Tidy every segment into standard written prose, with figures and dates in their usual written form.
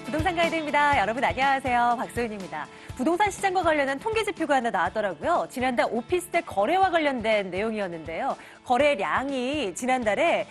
부동산 가이드입니다. 여러분 안녕하세요. 박소윤입니다. 부동산 시장과 관련한 통계 지표가 하나 나왔더라고요. 지난달 오피스텔 거래와 관련된 내용이었는데요. 거래량이 지난달에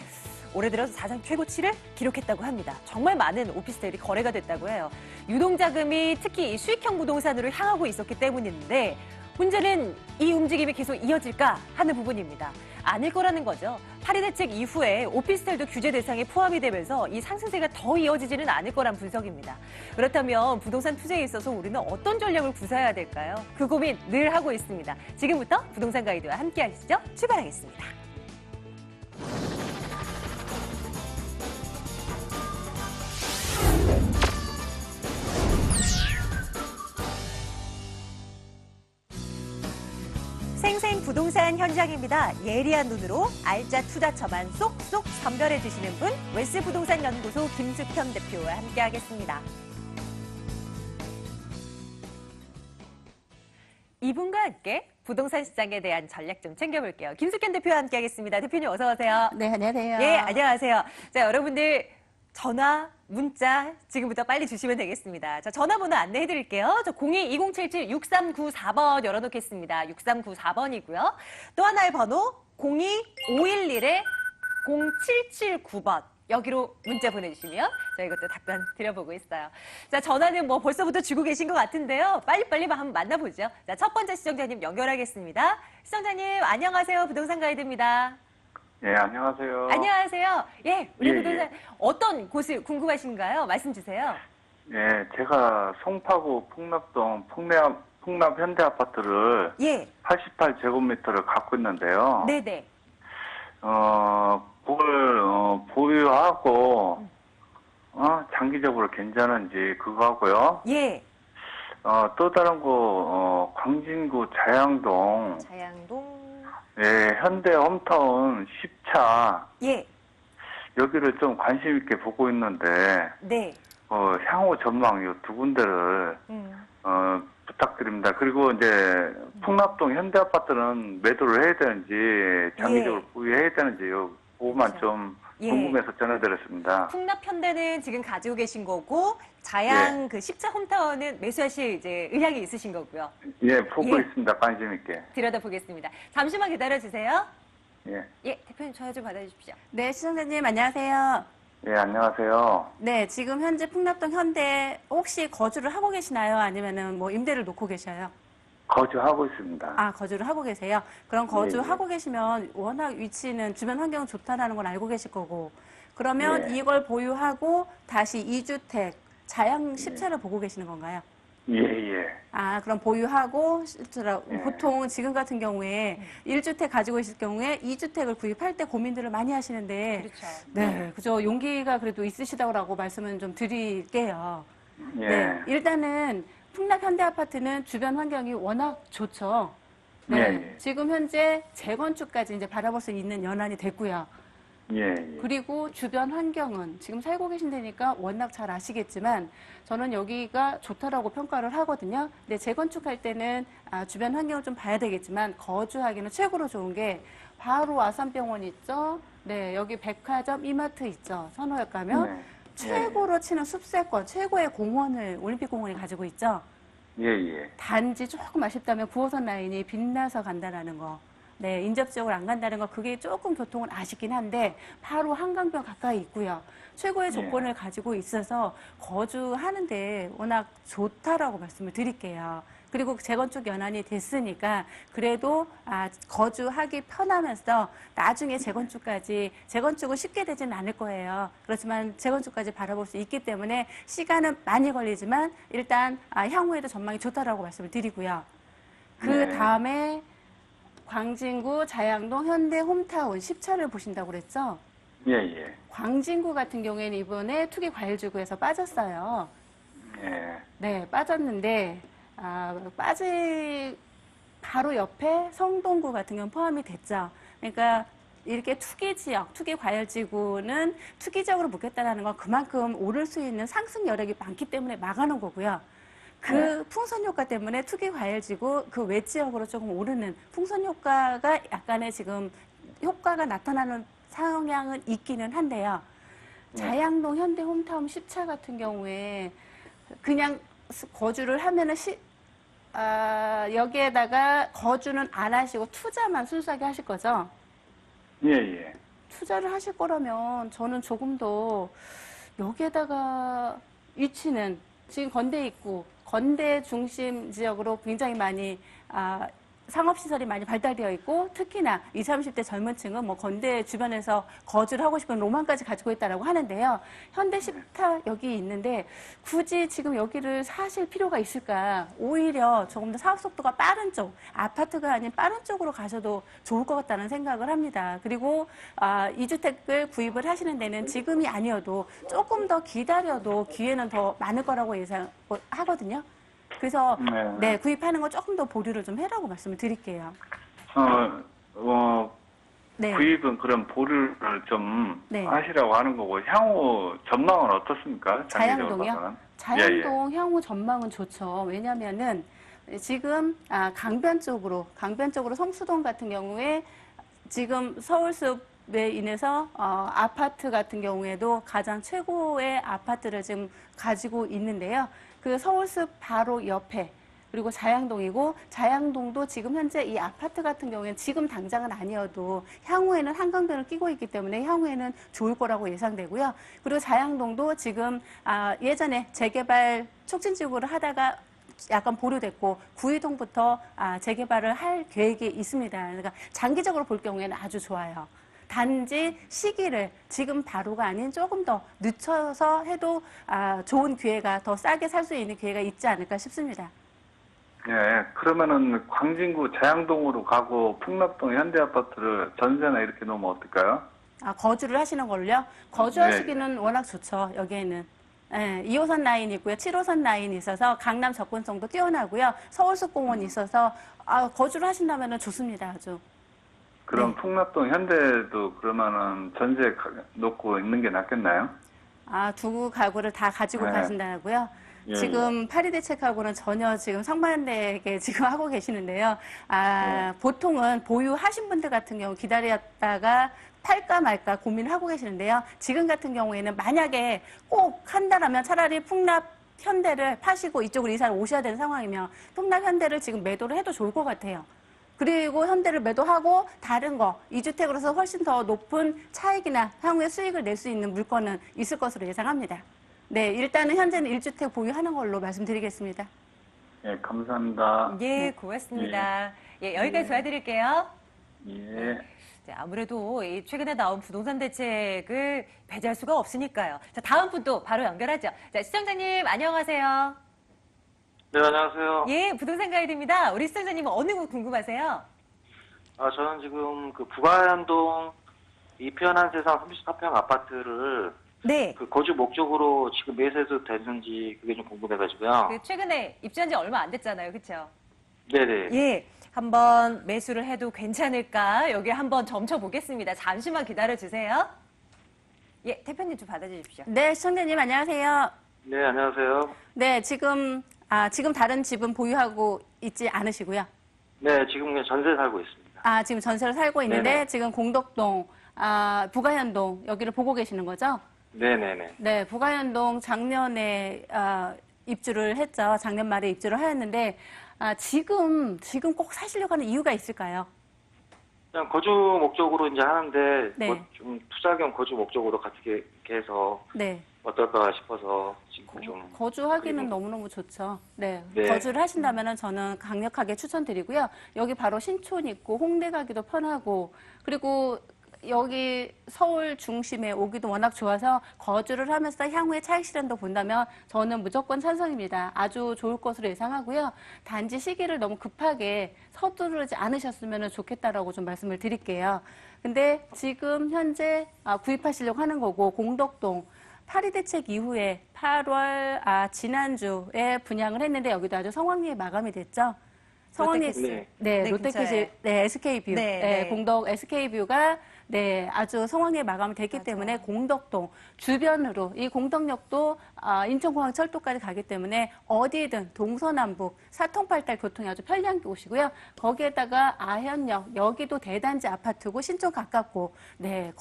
올해 들어서 사상 최고치를 기록했다고 합니다. 정말 많은 오피스텔이 거래가 됐다고 해요. 유동자금이 특히 이 수익형 부동산으로 향하고 있었기 때문인데 문제는 이 움직임이 계속 이어질까 하는 부분입니다. 아닐 거라는 거죠. 파리 대책 이후에 오피스텔도 규제 대상에 포함이 되면서 이 상승세가 더 이어지지는 않을 거란 분석입니다. 그렇다면 부동산 투자에 있어서 우리는 어떤 전략을 구사해야 될까요? 그 고민 늘 하고 있습니다. 지금부터 부동산 가이드와 함께 하시죠. 출발하겠습니다. 생생 부동산 현장입니다. 예리한 눈으로 알짜 투자처만 쏙쏙 선별해 주시는 분, 웨스 부동산 연구소 김숙현 대표와 함께하겠습니다. 이분과 함께 부동산 시장에 대한 전략 좀 챙겨볼게요. 김숙현 대표와 함께하겠습니다. 대표님 어서 오세요. 네, 안녕하세요. 예, 안녕하세요. 자, 여러분들 전화, 문자 지금부터 빨리 주시면 되겠습니다. 자, 전화번호 안내해 드릴게요. 저 02-2077-6394번 열어놓겠습니다. 6394번이고요. 또 하나의 번호 02-511-0779번. 여기로 문자 보내주시면 저희 이것도 답변 드려보고 있어요. 자, 전화는 뭐 벌써부터 주고 계신 것 같은데요. 빨리빨리 한번 만나보죠. 자, 첫 번째 시청자님 연결하겠습니다. 시청자님 안녕하세요. 부동산 가이드입니다. 예, 안녕하세요. 안녕하세요. 예, 우리 예, 부동산 예. 어떤 곳을 궁금하신가요? 말씀 주세요. 예, 제가 송파구 풍납동 풍납 현대아파트를 예, 88제곱미터를 갖고 있는데요. 네네. 그걸 보유하고 장기적으로 괜찮은지 그거 하고요. 예, 또 다른 거 광진구 자양동 자양동. 예, 현대 홈타운 10차 예, 여기를 좀 관심 있게 보고 있는데 네. 향후 전망 이 두 군데를 부탁드립니다. 그리고 이제 풍납동 현대아파트는 매도를 해야 되는지 장기적으로 보유해야 되는지 그거만 그렇죠. 좀 예. 궁금해서 전화드렸습니다. 풍납현대는 지금 가지고 계신 거고 자양 예. 그 10차 홈타운은 매수하실 이제 의향이 있으신 거고요. 예, 보고 예. 있습니다. 관심 있게. 들여다보겠습니다. 잠시만 기다려 주세요. 예. 예, 대표님 전화 좀 받아주십시오. 네, 시청자님 안녕하세요. 예, 안녕하세요. 네, 지금 현재 풍납동 현대 혹시 거주를 하고 계시나요? 아니면은 뭐 임대를 놓고 계셔요? 거주하고 있습니다. 아, 거주를 하고 계세요? 그럼 거주하고 계시면 워낙 위치는 주변 환경은 좋다라는 건 알고 계실 거고 그러면 예. 이걸 보유하고 다시 2주택 자양 10차를 보고 계시는 건가요? 예, 예. 아, 그럼 보유하고 실제로 예. 보통 지금 같은 경우에 1주택 가지고 있을 경우에 2주택을 구입할 때 고민들을 많이 하시는데 그렇죠. 네, 그죠. 용기가 그래도 있으시다고 말씀은 좀 드릴게요. 예. 네, 일단은 풍납 현대아파트는 주변 환경이 워낙 좋죠. 네, 예, 예. 지금 현재 재건축까지 이제 바라볼 수 있는 연한이 됐고요. 예, 예. 그리고 주변 환경은 지금 살고 계신 데니까 워낙 잘 아시겠지만 저는 여기가 좋다라고 평가를 하거든요. 근데 재건축할 때는 주변 환경을 좀 봐야 되겠지만 거주하기는 최고로 좋은 게 바로 아산병원 있죠. 네, 여기 백화점, 이마트 있죠. 선호역 가면 네. 최고로 치는 숲세권, 최고의 공원을 올림픽공원이 가지고 있죠. 예, 예. 단지 조금 아쉽다면 9호선 라인이 빛나서 간다라는 거. 네, 인접지역을 안 간다는 거, 그게 조금 교통은 아쉽긴 한데, 바로 한강변 가까이 있고요. 최고의 조건을 가지고 있어서 거주하는데 워낙 좋다라고 말씀을 드릴게요. 그리고 재건축 연한이 됐으니까 그래도 거주하기 편하면서 나중에 재건축은 쉽게 되지는 않을 거예요. 그렇지만 재건축까지 바라볼 수 있기 때문에 시간은 많이 걸리지만 일단 향후에도 전망이 좋다라고 말씀을 드리고요. 그 다음에 광진구 자양동 현대 홈타운 10차를 보신다고 그랬죠? 예, 예. 광진구 같은 경우에는 이번에 투기과열지구에서 빠졌어요. 예. 네, 빠졌는데 바로 옆에 성동구 같은 경우는 포함이 됐죠. 그러니까 이렇게 투기지역, 투기과열지구는 투기적으로 묶였다는 건 그만큼 오를 수 있는 상승 여력이 많기 때문에 막아놓은 거고요. 그 풍선 효과 때문에 투기과열지구 그 외지역으로 조금 오르는 풍선 효과가 약간의 지금 효과가 나타나는 성향은 있기는 한데요. 자양동 현대 홈타운 10차 같은 경우에 그냥 거주를 하면은 여기에다가 거주는 안 하시고 투자만 순수하게 하실 거죠? 예, 예. 투자를 하실 거라면 저는 조금 더 여기에다가 위치는 지금 건대 있고 건대 중심 지역으로 굉장히 많이 상업시설이 많이 발달되어 있고 특히나 20, 30대 젊은 층은 뭐 건대 주변에서 거주를 하고 싶은 로망까지 가지고 있다라고 하는데요. 현대 시타 여기 있는데 굳이 지금 여기를 사실 필요가 있을까? 오히려 조금 더 사업 속도가 빠른 쪽, 아파트가 아닌 빠른 쪽으로 가셔도 좋을 것 같다는 생각을 합니다. 그리고 2주택을 구입을 하시는 데는 지금이 아니어도 조금 더 기다려도 기회는 더 많을 거라고 예상하거든요. 그래서 네, 구입하는 거 조금 더 보류를 좀 해라고 말씀을 드릴게요. 네. 구입은 그럼 보류를 좀 네. 하시라고 하는 거고 향후 전망은 어떻습니까? 장기적으로 자양동이요? 봐서는. 자양동 향후 전망은 좋죠. 왜냐하면은 지금 강변 쪽으로 성수동 같은 경우에 지금 서울숲에 인해서 아파트 같은 경우에도 가장 최고의 아파트를 지금 가지고 있는데요. 그 서울숲 바로 옆에 그리고 자양동이고 자양동도 지금 현재 이 아파트 같은 경우에는 지금 당장은 아니어도 향후에는 한강변을 끼고 있기 때문에 향후에는 좋을 거라고 예상되고요. 그리고 자양동도 지금 예전에 재개발 촉진지구를 하다가 약간 보류됐고 구이동부터 재개발을 할 계획이 있습니다. 그러니까 장기적으로 볼 경우에는 아주 좋아요. 단지 시기를 지금 바로가 아닌 조금 더 늦춰서 해도 좋은 기회가 더 싸게 살 수 있는 기회가 있지 않을까 싶습니다. 예, 그러면은 광진구 자양동으로 가고 풍납동 현대아파트를 전세나 이렇게 놓으면 어떨까요? 거주를 하시는 걸로요? 거주하시기는 워낙 좋죠, 여기에는. 예, 2호선 라인이 있고요. 7호선 라인이 있어서 강남 접근성도 뛰어나고요. 서울숲공원이 있어서 거주를 하신다면 좋습니다, 아주. 그럼 네. 풍납동 현대도 그러면은 전세 놓고 있는 게 낫겠나요? 두 가구를 다 가지고 네. 가신다고요? 예, 지금 파리대책하고는 전혀 지금 상반되게 지금 하고 계시는데요. 보통은 보유하신 분들 같은 경우 기다렸다가 팔까 말까 고민을 하고 계시는데요. 지금 같은 경우에는 만약에 꼭 한다라면 차라리 풍납 현대를 파시고 이쪽으로 이사를 오셔야 되는 상황이면 풍납 현대를 지금 매도를 해도 좋을 것 같아요. 그리고 현대를 매도하고 다른 거 2주택으로서 훨씬 더 높은 차익이나 향후에 수익을 낼 수 있는 물건은 있을 것으로 예상합니다. 네, 일단은 현재는 1주택 보유하는 걸로 말씀드리겠습니다. 예, 감사합니다. 예, 고맙습니다. 예, 여기까지 도와드릴게요. 예. 아무래도 이 최근에 나온 부동산 대책을 배제할 수가 없으니까요. 자, 다음 분 또 바로 연결하죠. 자, 시청자님 안녕하세요. 네, 안녕하세요. 예, 부동산 가이드입니다. 우리 시청자님은 어느 분 궁금하세요? 저는 지금 그 부가현동 이편한 세상 34평 아파트를 네. 그 거주 목적으로 지금 매수해도 되는지 그게 좀 궁금해가지고요. 그 최근에 입주한 지 얼마 안 됐잖아요. 그렇죠? 네네. 예. 한번 매수를 해도 괜찮을까? 여기 한번 점쳐보겠습니다. 잠시만 기다려주세요. 예, 대표님 좀 받아주십시오. 네, 시청자님 안녕하세요. 네, 안녕하세요. 네, 지금 다른 집은 보유하고 있지 않으시고요. 네, 지금 그냥 전세 살고 있습니다. 지금 전세를 살고 있는데 네네. 지금 공덕동, 부가현동 여기를 보고 계시는 거죠? 네네네. 네, 부가현동 작년에 입주를 했죠. 작년 말에 입주를 하였는데 지금 꼭 사시려고 하는 이유가 있을까요? 그냥 거주 목적으로 이제 하는데 네. 뭐 좀 투자 겸 거주 목적으로 같이 이렇게 해서 네. 어떨까 싶어서 지금 좀 거주하기는 그리고- 너무너무 좋죠. 네. 네. 거주를 하신다면 저는 강력하게 추천드리고요. 여기 바로 신촌 있고 홍대 가기도 편하고 그리고 여기 서울 중심에 오기도 워낙 좋아서 거주를 하면서 향후에 차익 실현도 본다면 저는 무조건 찬성입니다. 아주 좋을 것으로 예상하고요. 단지 시기를 너무 급하게 서두르지 않으셨으면 좋겠다라고 좀 말씀을 드릴게요. 근데 지금 현재 구입하시려고 하는 거고 공덕동 파리대책 이후에 8월 지난주에 분양을 했는데 여기도 아주 성황리에 마감이 됐죠. 성황리 롯데캐슬. 네, 네, 롯데캐슬 근처에. 네, SK뷰 네, 네, 네. 공덕 SK뷰가 네, 아주 성황리에 마감이 됐기 맞아요. 때문에 공덕동 주변으로 이 공덕역도 인천공항 철도까지 가기 때문에 어디든 동서남북 사통팔달 교통이 아주 편리한 곳이고요. 거기에다가 아현역 여기도 대단지 아파트고 신촌 가깝고 네,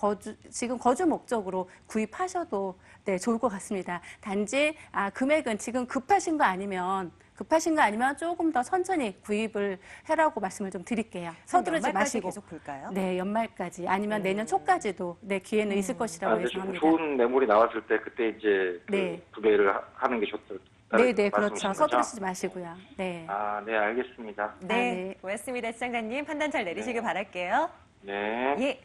지금 거주 목적으로 구입하셔도 네, 좋을 것 같습니다. 단지 금액은 지금 급하신 거 아니면 조금 더 천천히 구입을 해라고 말씀을 좀 드릴게요. 서두르지 연말까지 마시고. 계속 볼까요? 네, 연말까지 아니면 내년 초까지도 네, 기회는 있을 것이라고 근데 좀 예상합니다. 좋은 매물이 나왔을 때 그때 이제 네. 구매를 하는 게 좋다. 네, 네, 그렇죠. 말씀이신 거죠? 서두르시지 마시고요. 네. 네, 알겠습니다. 네, 네. 고맙습니다. 시청자님 판단 잘 내리시길 네. 바랄게요. 네. 예.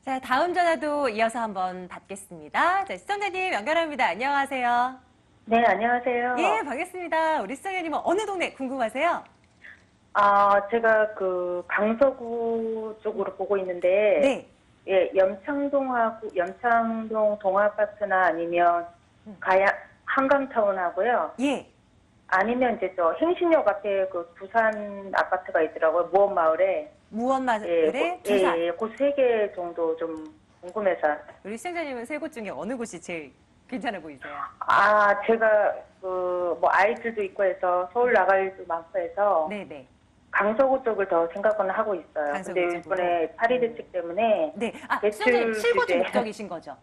자, 다음 전화도 이어서 한번 받겠습니다. 자, 시청자님 연결합니다. 안녕하세요. 네, 안녕하세요. 예, 반갑습니다. 우리 시청자님은 어느 동네 궁금하세요? 제가 강서구 쪽으로 보고 있는데, 네. 예, 염창동 동아파트나 아니면 한강타운하고요. 예. 아니면 이제 행신역 앞에 부산 아파트가 있더라고요. 무원마을에. 무언마을의 두산. 그 세 개 정도 좀 궁금해서. 우리 시청자님은 세 곳 중에 어느 곳이 제일 괜찮아 보이세요? 제가 아이들도 있고 해서 서울 나갈 일도 많고 해서. 네네. 강서구 쪽을 더 생각은 하고 있어요. 강서구 근데 쪽으로? 이번에 파리 대책 때문에 네. 대출 시청자님 실거주 규제. 목적이신 거죠?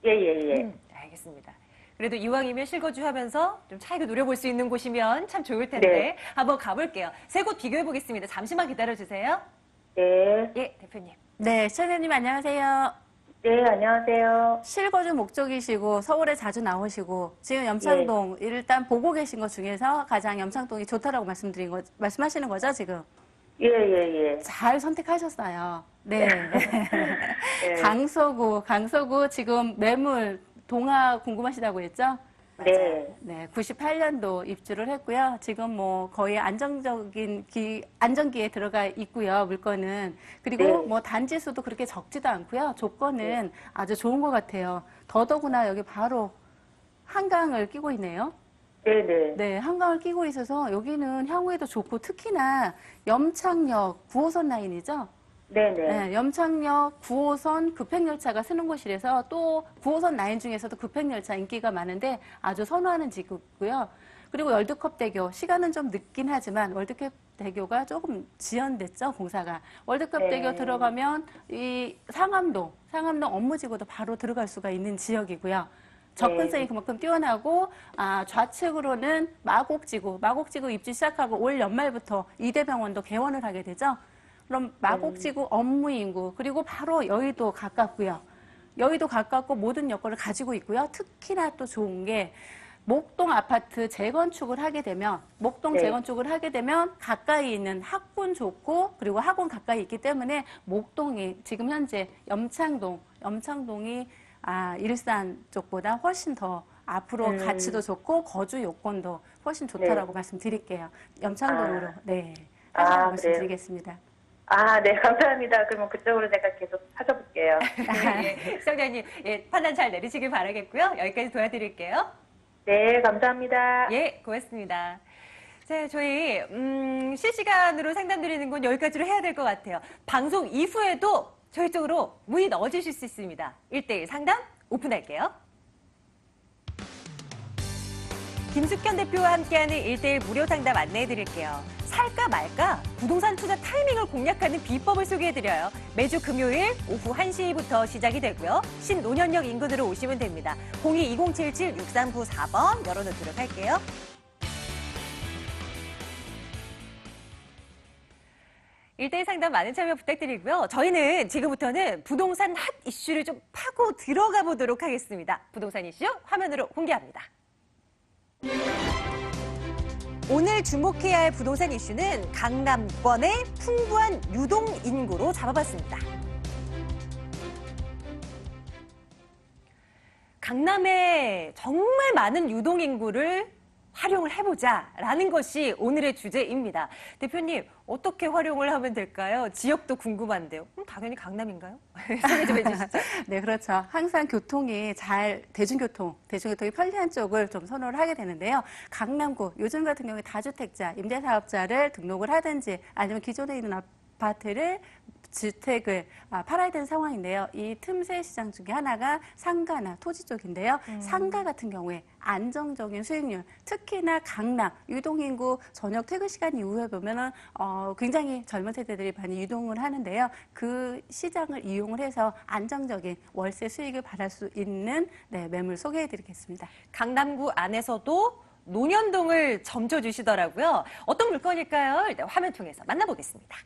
예. 알겠습니다. 그래도 이왕이면 실거주 하면서 좀 차익을 노려볼 수 있는 곳이면 참 좋을 텐데 네. 한번 가볼게요. 세 곳 비교해 보겠습니다. 잠시만 기다려주세요. 네. 예, 대표님. 네, 시청자님 안녕하세요. 네, 안녕하세요. 실거주 목적이시고 서울에 자주 나오시고 지금 염창동 일단 보고 계신 것 중에서 가장 염창동이 좋다라고 말씀하시는 거죠, 지금? 예. 잘 선택하셨어요. 네. 네. 강서구 지금 매물 동화 궁금하시다고 했죠? 네. 네, 98년도 입주를 했고요. 지금 거의 안정기에 들어가 있고요, 물건은. 그리고 네. 단지 수도 그렇게 적지도 않고요. 조건은 아주 좋은 것 같아요. 더더구나 여기 바로 한강을 끼고 있네요. 네네. 네, 한강을 끼고 있어서 여기는 향후에도 좋고 특히나 염창역 9호선 라인이죠. 네네. 네, 염창역 9호선 급행열차가 쓰는 곳이라서 또 9호선 라인 중에서도 급행열차 인기가 많은데 아주 선호하는 지구고요. 그리고 월드컵대교, 시간은 좀 늦긴 하지만 월드컵대교가 조금 지연됐죠, 공사가. 월드컵대교 네. 들어가면 이 상암동 업무지구도 바로 들어갈 수가 있는 지역이고요. 접근성이 그만큼 뛰어나고 좌측으로는 마곡지구 입주 시작하고 올 연말부터 이대병원도 개원을 하게 되죠. 그럼 마곡지구 업무인구 그리고 바로 여의도 가깝고요. 여의도 가깝고 모든 여건을 가지고 있고요. 특히나 또 좋은 게 목동 아파트 재건축을 하게 되면 재건축을 하게 되면 가까이 있는 학군 좋고 그리고 학원 가까이 있기 때문에 목동이 지금 현재 염창동이 일산 쪽보다 훨씬 더 앞으로 가치도 좋고 거주 요건도 훨씬 좋다라고 말씀드릴게요. 염창동으로 하시라고 말씀드리겠습니다. 네, 감사합니다. 그러면 그쪽으로 제가 계속 찾아볼게요. 시청자님, 판단 잘 내리시길 바라겠고요. 여기까지 도와드릴게요. 네, 감사합니다. 예, 고맙습니다. 자, 저희 실시간으로 상담 드리는 건 여기까지로 해야 될 것 같아요. 방송 이후에도 저희 쪽으로 문의 넣어주실 수 있습니다. 1대1 상담 오픈할게요. 김숙현 대표와 함께하는 1대1 무료 상담 안내해드릴게요. 살까 말까 부동산 투자 타이밍을 공략하는 비법을 소개해드려요. 매주 금요일 오후 1시부터 시작이 되고요. 신논현역 인근으로 오시면 됩니다. 02-2077-6394번 열어놓도록 할게요. 일대일 상담 많은 참여 부탁드리고요. 저희는 지금부터는 부동산 핫 이슈를 좀 파고 들어가 보도록 하겠습니다. 부동산 이슈 화면으로 공개합니다. 오늘 주목해야 할 부동산 이슈는 강남권의 풍부한 유동 인구로 잡아봤습니다. 강남에 정말 많은 유동 인구를 활용을 해보자라는 것이 오늘의 주제입니다. 대표님, 어떻게 활용을 하면 될까요? 지역도 궁금한데요. 당연히 강남인가요? 소개 좀 해주시죠. 네, 그렇죠. 항상 대중교통이 편리한 쪽을 좀 선호를 하게 되는데요. 강남구, 요즘 같은 경우에 다주택자, 임대사업자를 등록을 하든지 아니면 기존에 있는 아파트를 주택을 팔아야 되는 상황인데요. 이 틈새 시장 중에 하나가 상가나 토지 쪽인데요. 상가 같은 경우에 안정적인 수익률, 특히나 강남, 유동인구 저녁 퇴근 시간 이후에 보면은 굉장히 젊은 세대들이 많이 유동을 하는데요. 그 시장을 이용을 해서 안정적인 월세 수익을 받을 수 있는 매물 소개해드리겠습니다. 강남구 안에서도 논현동을 점쳐주시더라고요. 어떤 물건일까요? 일단 화면 통해서 만나보겠습니다.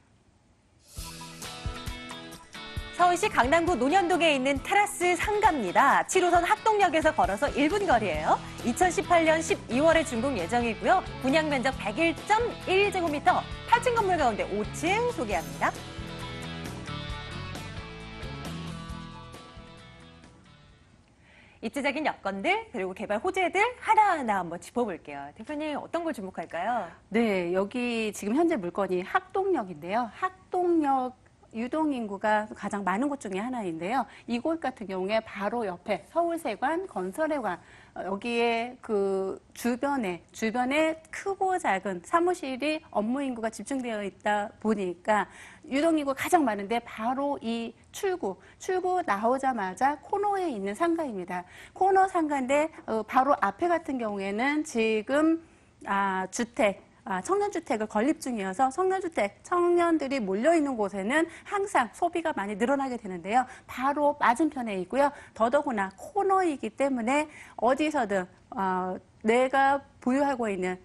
서울시 강남구 논현동에 있는 테라스 상가입니다. 7호선 학동역에서 걸어서 1분 거리예요. 2018년 12월에 준공 예정이고요. 분양 면적 101.1제곱미터, 8층 건물 가운데 5층 소개합니다. 입지적인 여건들 그리고 개발 호재들 하나하나 한번 짚어볼게요. 대표님 어떤 걸 주목할까요? 네, 여기 지금 현재 물건이 학동역인데요. 학동역 유동인구가 가장 많은 곳 중에 하나인데요. 이곳 같은 경우에 바로 옆에 서울세관, 건설회관, 여기에 그 주변에 크고 작은 사무실이 업무 인구가 집중되어 있다 보니까 유동인구가 가장 많은데 바로 이 출구 나오자마자 코너에 있는 상가입니다. 코너 상가인데 바로 앞에 같은 경우에는 지금 청년주택을 건립 중이어서 청년들이 몰려있는 곳에는 항상 소비가 많이 늘어나게 되는데요. 바로 맞은편에 있고요. 더더구나 코너이기 때문에 어디서든 내가 보유하고 있는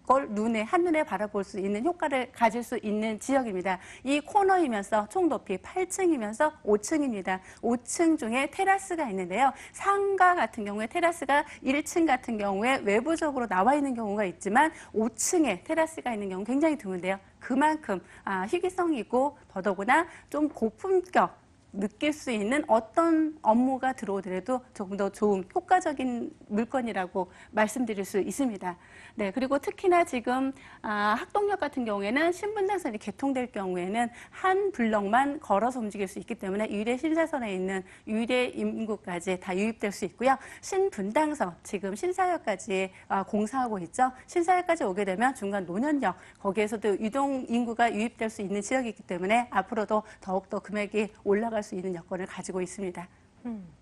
걸 한눈에 바라볼 수 있는 효과를 가질 수 있는 지역입니다. 이 코너이면서 총 높이 8층이면서 5층입니다. 5층 중에 테라스가 있는데요. 상가 같은 경우에 테라스가 1층 같은 경우에 외부적으로 나와 있는 경우가 있지만 5층에 테라스가 있는 경우 굉장히 드문데요. 그만큼 희귀성이 있고 더더구나 좀 고품격 느낄 수 있는 어떤 업무가 들어오더라도 조금 더 좋은 효과적인 물건이라고 말씀드릴 수 있습니다. 네, 그리고 특히나 지금 학동역 같은 경우에는 신분당선이 개통될 경우에는 한 블럭만 걸어서 움직일 수 있기 때문에 유일의 신사선에 있는 유일의 인구까지 다 유입될 수 있고요. 신분당선 지금 신사역까지 공사하고 있죠. 신사역까지 오게 되면 중간 논현역 거기에서도 유동 인구가 유입될 수 있는 지역이기 때문에 앞으로도 더욱더 금액이 올라갈 수 있는 여건을 가지고 있습니다.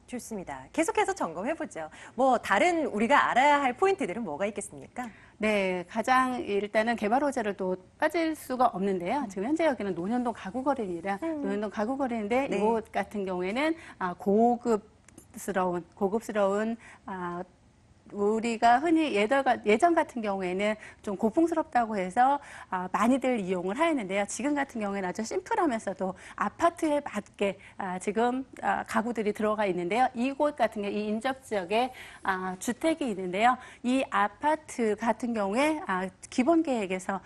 좋습니다. 계속해서 점검해보죠. 다른 우리가 알아야 할 포인트들은 뭐가 있겠습니까? 네, 가장 일단은 개발 호재를 또 빠질 수가 없는데요. 지금 현재 여기는 논현동 가구거리입니다. 논현동 가구거리인데 네. 이곳 같은 경우에는 고급스러운 우리가 흔히 예전 같은 경우에는 좀 고풍스럽다고 해서 많이들 이용을 하였는데요. 지금 같은 경우에는 아주 심플하면서도 아파트에 맞게 지금 가구들이 들어가 있는데요. 이곳 같은 경우 이 인접 지역에 주택이 있는데요. 이 아파트 같은 경우에 기본 계획에서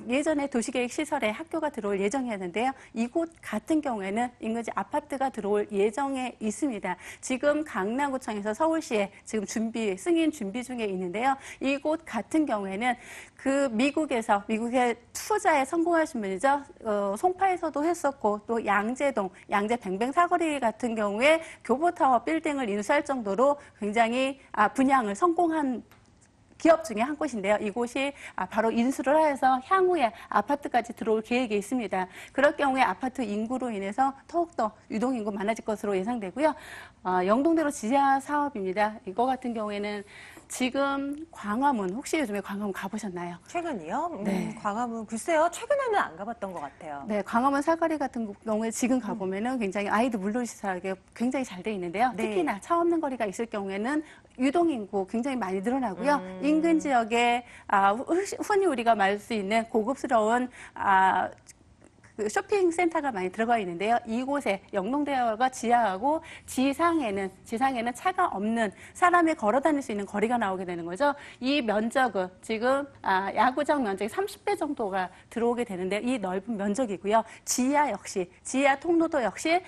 예전에 도시계획 시설에 학교가 들어올 예정이었는데요. 이곳 같은 경우에는 인근지 아파트가 들어올 예정에 있습니다. 지금 강남구청에서 서울시에 지금 승인 준비 중에 있는데요. 이곳 같은 경우에는 그 미국의 투자에 성공하신 분이죠. 송파에서도 했었고 또 양재 뱅뱅 사거리 같은 경우에 교보타워 빌딩을 인수할 정도로 굉장히 분양을 성공한 기업 중에 한 곳인데요. 이곳이 바로 인수를 하여서 향후에 아파트까지 들어올 계획이 있습니다. 그럴 경우에 아파트 인구로 인해서 더욱더 유동인구 많아질 것으로 예상되고요. 영동대로 지하 사업입니다. 이거 같은 경우에는 지금 광화문, 혹시 요즘에 광화문 가보셨나요? 최근이요? 네. 광화문 글쎄요. 최근에는 안 가봤던 것 같아요. 네, 광화문 사거리 같은 경우에 지금 가보면은 굉장히 아이들 물놀이시설이 굉장히 잘 돼 있는데요. 네. 특히나 차 없는 거리가 있을 경우에는 유동인구 굉장히 많이 늘어나고요. 인근 지역에 흔히 우리가 말할 수 있는 고급스러운 쇼핑센터가 많이 들어가 있는데요. 이곳에 영동대로가 지하하고 지상에는 차가 없는 사람이 걸어 다닐 수 있는 거리가 나오게 되는 거죠. 이 면적은 지금 야구장 면적이 30배 정도가 들어오게 되는데 이 넓은 면적이고요. 지하 통로도 역시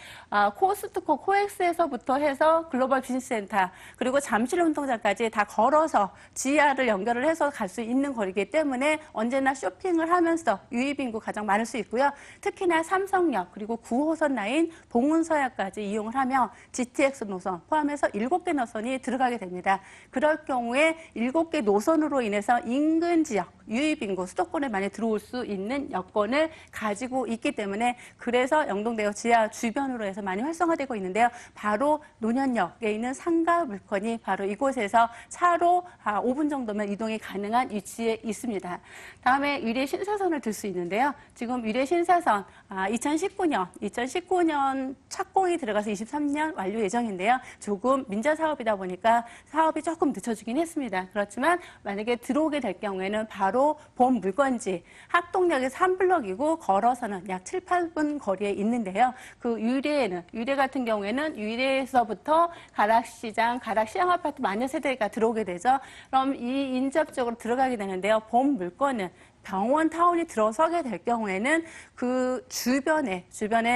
코스트코, 코엑스에서부터 해서 글로벌 비즈니스센터 그리고 잠실 운동장까지 다 걸어서 지하를 연결을 해서 갈 수 있는 거리이기 때문에 언제나 쇼핑을 하면서 유입인구 가장 많을 수 있고요. 특히나 삼성역 그리고 9호선 라인 봉은서역까지 이용을 하면 GTX 노선 포함해서 7개 노선이 들어가게 됩니다. 그럴 경우에 7개 노선으로 인해서 인근 지역, 유입인구, 수도권에 많이 들어올 수 있는 여건을 가지고 있기 때문에 그래서 영동대교 지하 주변으로 해서 많이 활성화되고 있는데요. 바로 논현역에 있는 상가 물건이 바로 이곳에서 차로 5분 정도면 이동이 가능한 위치에 있습니다. 다음에 위례 신사선을 들 수 있는데요. 지금 위례 신사선 2019년 착공이 들어가서 23년 완료 예정인데요. 조금 민자 사업이다 보니까 사업이 조금 늦춰지긴 했습니다. 그렇지만 만약에 들어오게 될 경우에는 바로 본 물건지 학동역에서 한 블럭이고 걸어서는 약 7, 8분 거리에 있는데요. 그 유례 같은 경우에는 유례에서부터 가락시장, 가락시장아파트 마녀 세대가 들어오게 되죠. 그럼 이 인접 쪽으로 들어가게 되는데요. 본 물건은 병원 타운이 들어서게 될 경우에는 그 주변에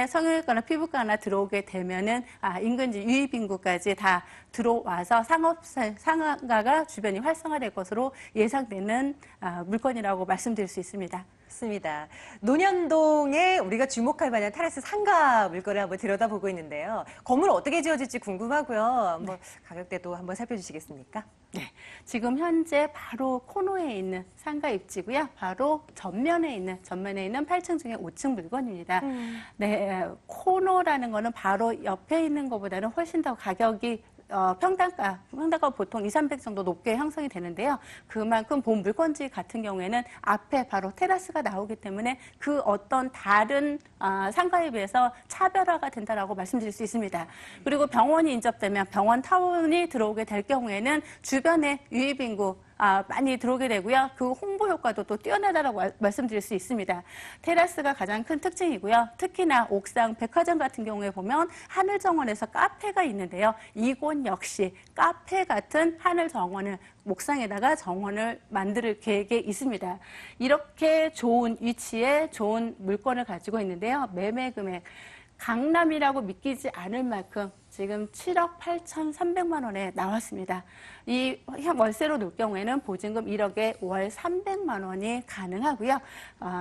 성형외과나 피부과나 들어오게 되면은 인근지 유입인구까지 다 들어와서 상가가 주변이 활성화될 것으로 예상되는 물건이라고 말씀드릴 수 있습니다. 맞습니다. 논현동에 우리가 주목할 만한 테라스 상가 물건을 한번 들여다보고 있는데요. 건물 어떻게 지어질지 궁금하고요. 뭐 가격대도 한번 살펴주시겠습니까? 네, 지금 현재 바로 코너에 있는 상가 입지고요. 바로 전면에 있는 8층 중에 5층 물건입니다. 네, 코너라는 거는 바로 옆에 있는 것보다는 훨씬 더 가격이 평당가 보통 2, 300 정도 높게 형성이 되는데요. 그만큼 본 물건지 같은 경우에는 앞에 바로 테라스가 나오기 때문에 그 어떤 다른 상가에 비해서 차별화가 된다라고 말씀드릴 수 있습니다. 그리고 병원이 인접되면 병원 타운이 들어오게 될 경우에는 주변에 유입인구 많이 들어오게 되고요. 그 홍보 효과도 또 뛰어나다라고 말씀드릴 수 있습니다. 테라스가 가장 큰 특징이고요. 특히나 옥상 백화점 같은 경우에 보면 하늘정원에서 카페가 있는데요. 이곳 역시 카페 같은 하늘정원을 옥상에다가 정원을 만들 계획에 있습니다. 이렇게 좋은 위치에 좋은 물건을 가지고 있는데요. 매매 금액 강남이라고 믿기지 않을 만큼 지금 7억 8,300만 원에 나왔습니다. 이 월세로 놓을 경우에는 보증금 1억에 월 300만 원이 가능하고요.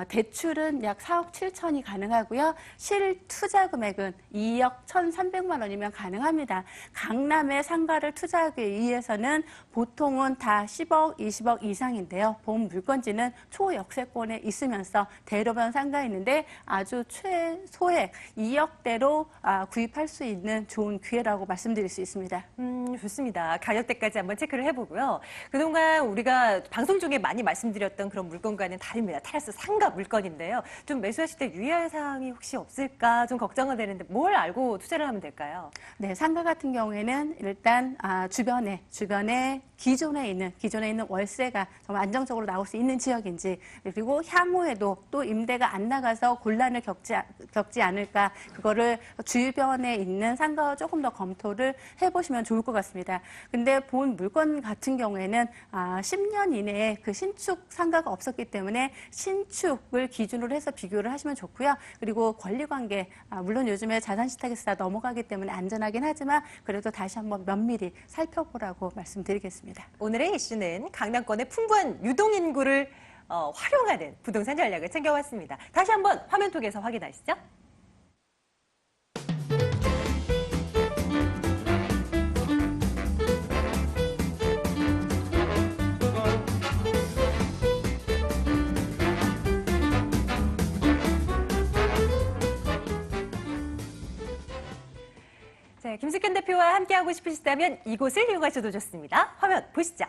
대출은 약 4억 7천이 가능하고요. 실투자 금액은 2억 1,300만 원이면 가능합니다. 강남에 상가를 투자하기 위해서는 보통은 다 10억, 20억 이상인데요. 본 물건지는 초역세권에 있으면서 대로변 상가에 있는데 아주 최소액 2억대로 구입할 수 있는 좋은 기회라고 말씀드릴 수 있습니다. 좋습니다. 가격대까지 한번 체크를 해보고요. 그동안 우리가 방송 중에 많이 말씀드렸던 그런 물건과는 다릅니다. 테라스 상가 물건인데요. 좀 매수하실 때 유의할 사항이 혹시 없을까 좀 걱정은 되는데 뭘 알고 투자를 하면 될까요? 네, 상가 같은 경우에는 일단 주변에 기존에 있는 월세가 정말 안정적으로 나올 수 있는 지역인지, 그리고 향후에도 또 임대가 안 나가서 곤란을 겪지 않을까, 그거를 주변에 있는 상가와 조금 더 검토를 해보시면 좋을 것 같습니다. 근데 본 물건 같은 경우에는 10년 이내에 그 신축 상가가 없었기 때문에 신축을 기준으로 해서 비교를 하시면 좋고요. 그리고 권리관계, 물론 요즘에 자산시탁에서 다 넘어가기 때문에 안전하긴 하지만 그래도 다시 한번 면밀히 살펴보라고 말씀드리겠습니다. 오늘의 이슈는 강남권의 풍부한 유동인구를 활용하는 부동산 전략을 챙겨왔습니다. 다시 한번 화면 통해서 확인하시죠. 네, 김숙현 대표와 함께하고 싶으시다면 이곳을 이용하셔도 좋습니다. 화면 보시죠.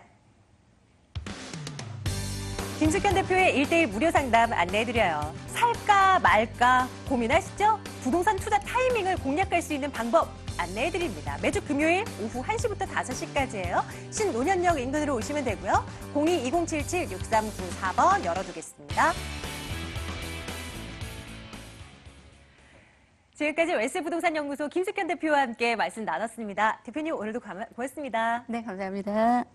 김숙현 대표의 1대1 무료 상담 안내해드려요. 살까 말까 고민하시죠? 부동산 투자 타이밍을 공략할 수 있는 방법 안내해드립니다. 매주 금요일 오후 1시부터 5시까지예요. 신논현역 인근으로 오시면 되고요. 02-2077-6394번 열어두겠습니다. 지금까지 웰스부동산연구소 김숙현 대표와 함께 말씀 나눴습니다. 대표님 오늘도 고맙습니다. 네, 감사합니다.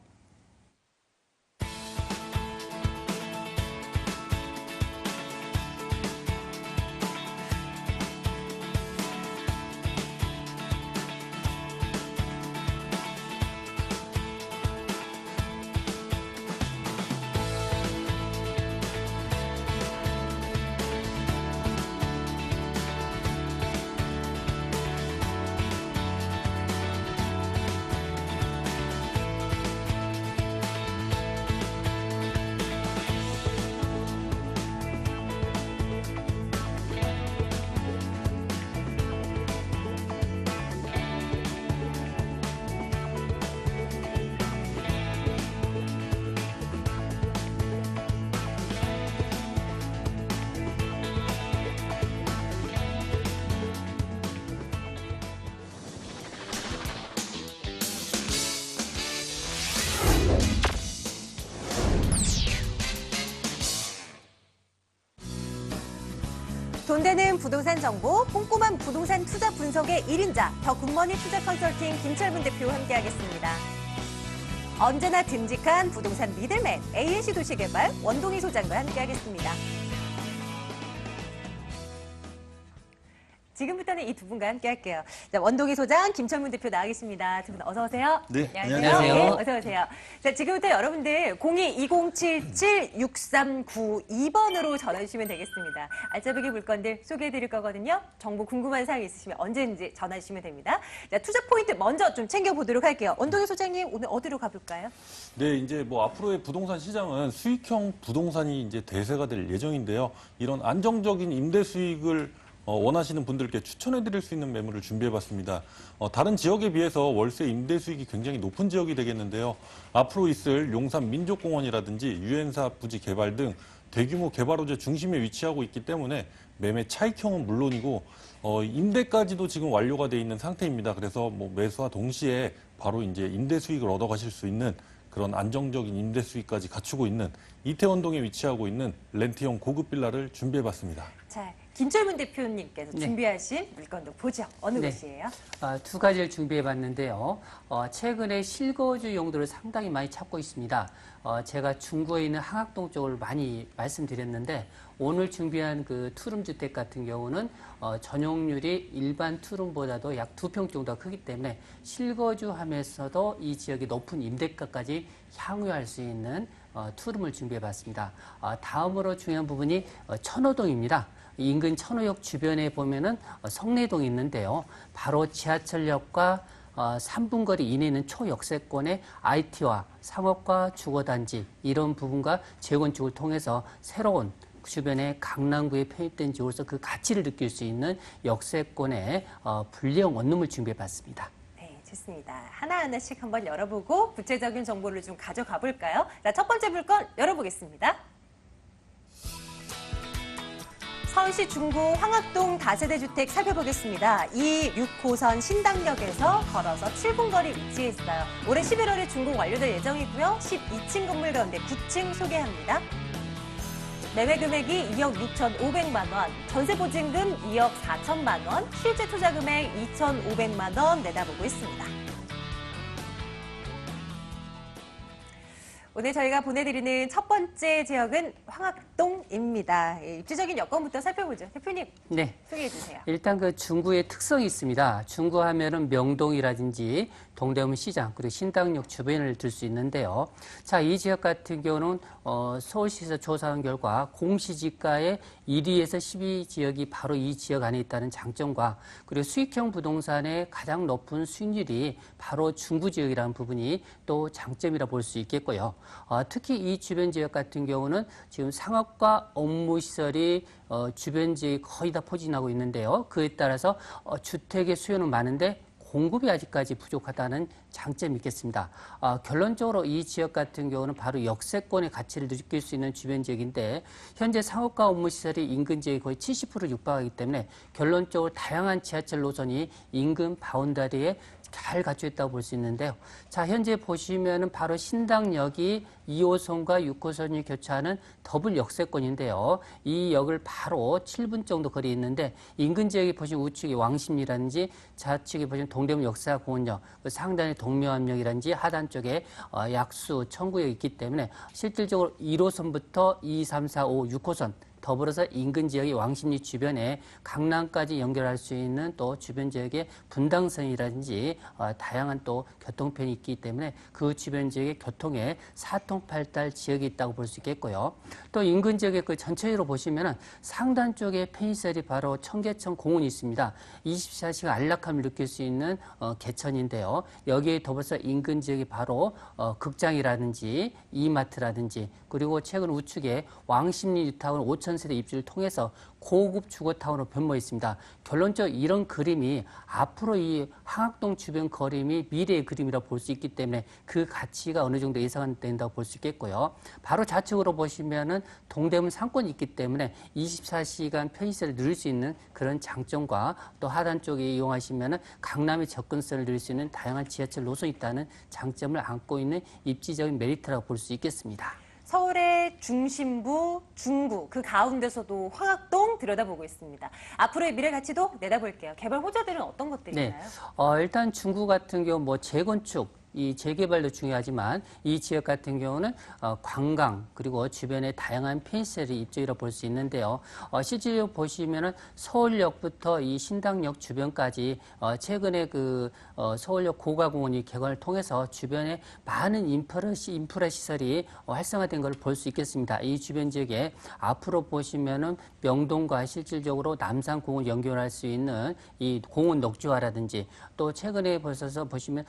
손대는 부동산 정보, 꼼꼼한 부동산 투자 분석의 1인자, 더 굿머니 투자 컨설팅 김철문 대표와 함께하겠습니다. 언제나 듬직한 부동산 미들맨, ANC 도시개발 원동희 소장과 함께하겠습니다. 지금부터는 이 두 분과 함께 할게요. 자, 원동희 소장, 김철문 대표 나와 계십니다. 두 분 어서 오세요. 네, 안녕하세요. 안녕하세요. 네, 어서 오세요. 자, 지금부터 여러분들 02-2077-6392번으로 전화 주시면 되겠습니다. 알짜배기 물건들 소개해 드릴 거거든요. 정보 궁금한 사항 있으시면 언제든지 전화 주시면 됩니다. 자, 투자 포인트 먼저 좀 챙겨 보도록 할게요. 원동희 소장님, 오늘 어디로 가볼까요? 네, 이제 뭐 앞으로의 부동산 시장은 수익형 부동산이 이제 대세가 될 예정인데요. 이런 안정적인 임대 수익을 원하시는 분들께 추천해드릴 수 있는 매물을 준비해봤습니다. 다른 지역에 비해서 월세 임대 수익이 굉장히 높은 지역이 되겠는데요. 앞으로 있을 용산 민족공원이라든지 유엔사 부지 개발 등 대규모 개발호재 중심에 위치하고 있기 때문에 매매 차익형은 물론이고 임대까지도 지금 완료가 돼 있는 상태입니다. 그래서 뭐 매수와 동시에 바로 이제 임대 수익을 얻어가실 수 있는 그런 안정적인 임대 수익까지 갖추고 있는 이태원동에 위치하고 있는 렌트형 고급 빌라를 준비해봤습니다. 자, 김철문 대표님께서 준비하신 물건도 보죠. 어느 네. 곳이에요? 두 가지를 준비해봤는데요. 최근에 실거주 용도를 상당히 많이 찾고 있습니다. 제가 중구에 있는 항학동 쪽을 많이 말씀드렸는데 오늘 준비한 그 투룸주택 같은 경우는 전용률이 일반 투룸보다도 약 2평 정도가 크기 때문에 실거주하면서도 이 지역의 높은 임대가까지 향유할 수 있는 투룸을 준비해봤습니다. 다음으로 중요한 부분이 천호동입니다. 인근 천호역 주변에 보면은 성내동이 있는데요. 바로 지하철역과 3분 거리 이내에 있는 초역세권의 IT와 상업과 주거단지 이런 부분과 재건축을 통해서 새로운 주변에 강남구에 편입된 지역으로서 그 가치를 느낄 수 있는 역세권의 불리형 원룸을 준비해봤습니다. 네, 좋습니다. 하나하나씩 한번 열어보고 구체적인 정보를 좀 가져가 볼까요? 자, 첫 번째 물건 열어보겠습니다. 서울시 중구 황학동 다세대 주택 살펴보겠습니다. 이 6호선 신당역에서 걸어서 7분 거리 위치해 있어요. 올해 11월에 준공 완료될 예정이고요. 12층 건물 가운데 9층 소개합니다. 매매 금액이 2억 6,500만 원, 전세 보증금 2억 4천만 원, 실제 투자 금액 2,500만 원 내다보고 있습니다. 오늘 저희가 보내드리는 첫 번째 지역은 황학동입니다. 입지적인 여건부터 살펴보죠. 대표님, 네. 소개해 주세요. 일단 그 중구의 특성이 있습니다. 중구 하면은 명동이라든지 동대문 시장 그리고 신당역 주변을 들 수 있는데요. 자, 이 지역 같은 경우는 서울시에서 조사한 결과 공시지가의 1위에서 12지역이 바로 이 지역 안에 있다는 장점과 그리고 수익형 부동산의 가장 높은 수익률이 바로 중구 지역이라는 부분이 또 장점이라 볼 수 있겠고요. 특히 이 주변 지역 같은 경우는 지금 상업과 업무시설이 주변 지역이 거의 다 포진하고 있는데요. 그에 따라서 주택의 수요는 많은데 공급이 아직까지 부족하다는 장점이 있겠습니다. 결론적으로 이 지역 같은 경우는 바로 역세권의 가치를 느낄 수 있는 주변 지역인데 현재 상업과 업무시설이 인근 지역이 거의 70% 육박하기 때문에 결론적으로 다양한 지하철 노선이 인근 바운다리에 잘 갖춰 있다고 볼 수 있는데요. 자, 현재 보시면은 바로 신당역이 2호선과 6호선이 교차하는 더블 역세권인데요. 이 역을 바로 7분 정도 거리에 있는데 인근 지역에 보시면 우측에 왕십리라든지 좌측에 보시면 동대문 역사공원역, 상단에 동묘암역이라든지 하단 쪽에 약수, 청구역이 있기 때문에 실질적으로 1호선부터 2, 3, 4, 5, 6호선 더불어서 인근 지역의 왕십리 주변에 강남까지 연결할 수 있는 또 주변 지역의 분당선이라든지 다양한 또 교통편이 있기 때문에 그 주변 지역의 교통에 사통팔달 지역이 있다고 볼 수 있겠고요. 또 인근 지역의 그 전체적으로 보시면은 상단 쪽에 편의시설이 바로 청계천 공원이 있습니다. 24시간 안락함을 느낄 수 있는 개천인데요. 여기에 더불어서 인근 지역이 바로 극장이라든지 이마트라든지 그리고 최근 우측에 왕십리 뉴타운 5,000세대 입주를 통해서 고급 주거타운으로 변모해 있습니다. 결론적으로 이런 그림이 앞으로 이 항학동 주변 거림이 미래의 그림이라 볼 수 있기 때문에 그 가치가 어느 정도 예상된다고 볼 수 있겠고요. 바로 좌측으로 보시면은 동대문 상권이 있기 때문에 24시간 편의시설을 누릴 수 있는 그런 장점과 또 하단 쪽에 이용하시면은 강남의 접근성을 누릴 수 있는 다양한 지하철 노선이 있다는 장점을 안고 있는 입지적인 메리트라고 볼 수 있겠습니다. 서울의 중심부, 중구, 그 가운데서도 황학동, 활동 들여다보고 있습니다. 앞으로의 미래 가치도 내다볼게요. 개발 호재들은 어떤 것들이 네. 있나요? 일단 중구 같은 경우 뭐 재건축, 이 재개발도 중요하지만 이 지역 같은 경우는 관광 그리고 주변에 다양한 펜시를 입지로 볼 수 있는데요. 실제로 보시면은 서울역부터 이 신당역 주변까지 최근에 그 서울역 고가공원이 개관을 통해서 주변에 많은 인프라 시설이 활성화된 걸 볼 수 있겠습니다. 이 주변 지역에 앞으로 보시면은 명동과 실질적으로 남산공원 연결할 수 있는 이 공원 녹지화라든지 또 최근에 벌써서 보시면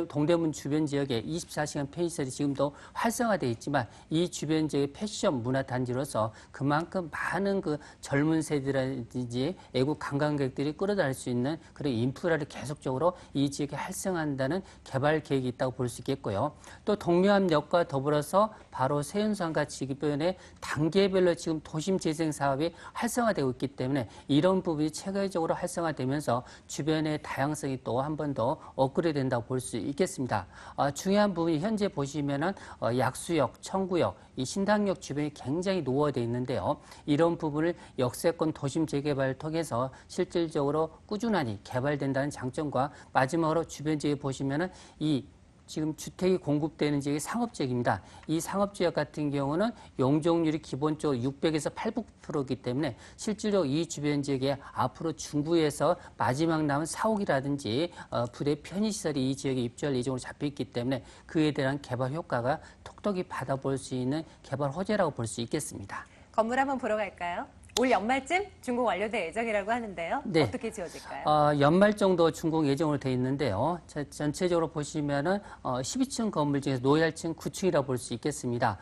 동대문 주변 지역에 24시간 펜시설이 지금도 활성화되어 있지만 이 주변 지역의 패션 문화 단지로서 그만큼 많은 그 젊은 세대라든지 외국 관광객들이 끌어다닐 수 있는 그런 인프라를 계속적으로 이 지역에 활성화한다는 개발 계획이 있다고 볼 수 있겠고요. 또 동묘암역과 더불어서 바로 세운산과 주변에 단계별로 지금 도심 재생 사업이 활성화되고 있기 때문에 이런 부분이 체계적으로 활성화되면서 주변의 다양성이 또 한 번 더 업그레이드 된다고 볼 수 있겠습니다. 중요한 부분이 현재 보시면은 약수역, 청구역, 이 신당역 주변이 굉장히 노후화되어 있는데요. 이런 부분을 역세권 도심 재개발을 통해서 실질적으로 꾸준하니 개발된다는 장점과 마지막으로 주변 지역에 보시면은 이 지금 주택이 공급되는 지역이 상업지역입니다. 이 상업지역 같은 경우는 용적률이 기본적으로 600에서 800%이기 때문에 실질적으로 이 주변 지역에 앞으로 중구에서 마지막 남은 사옥이라든지 부대 편의시설이 이 지역에 입주할 예정으로 잡혀있기 때문에 그에 대한 개발 효과가 톡톡히 받아볼 수 있는 개발 호재라고 볼 수 있겠습니다. 건물 한번 보러 갈까요? 올 연말쯤 준공 완료될 예정이라고 하는데요. 네. 어떻게 지어질까요? 연말 정도 준공 예정으로 되어 있는데요. 전체적으로 보시면은 12층 건물 중에서 노열층 9층이라고 볼 수 있겠습니다.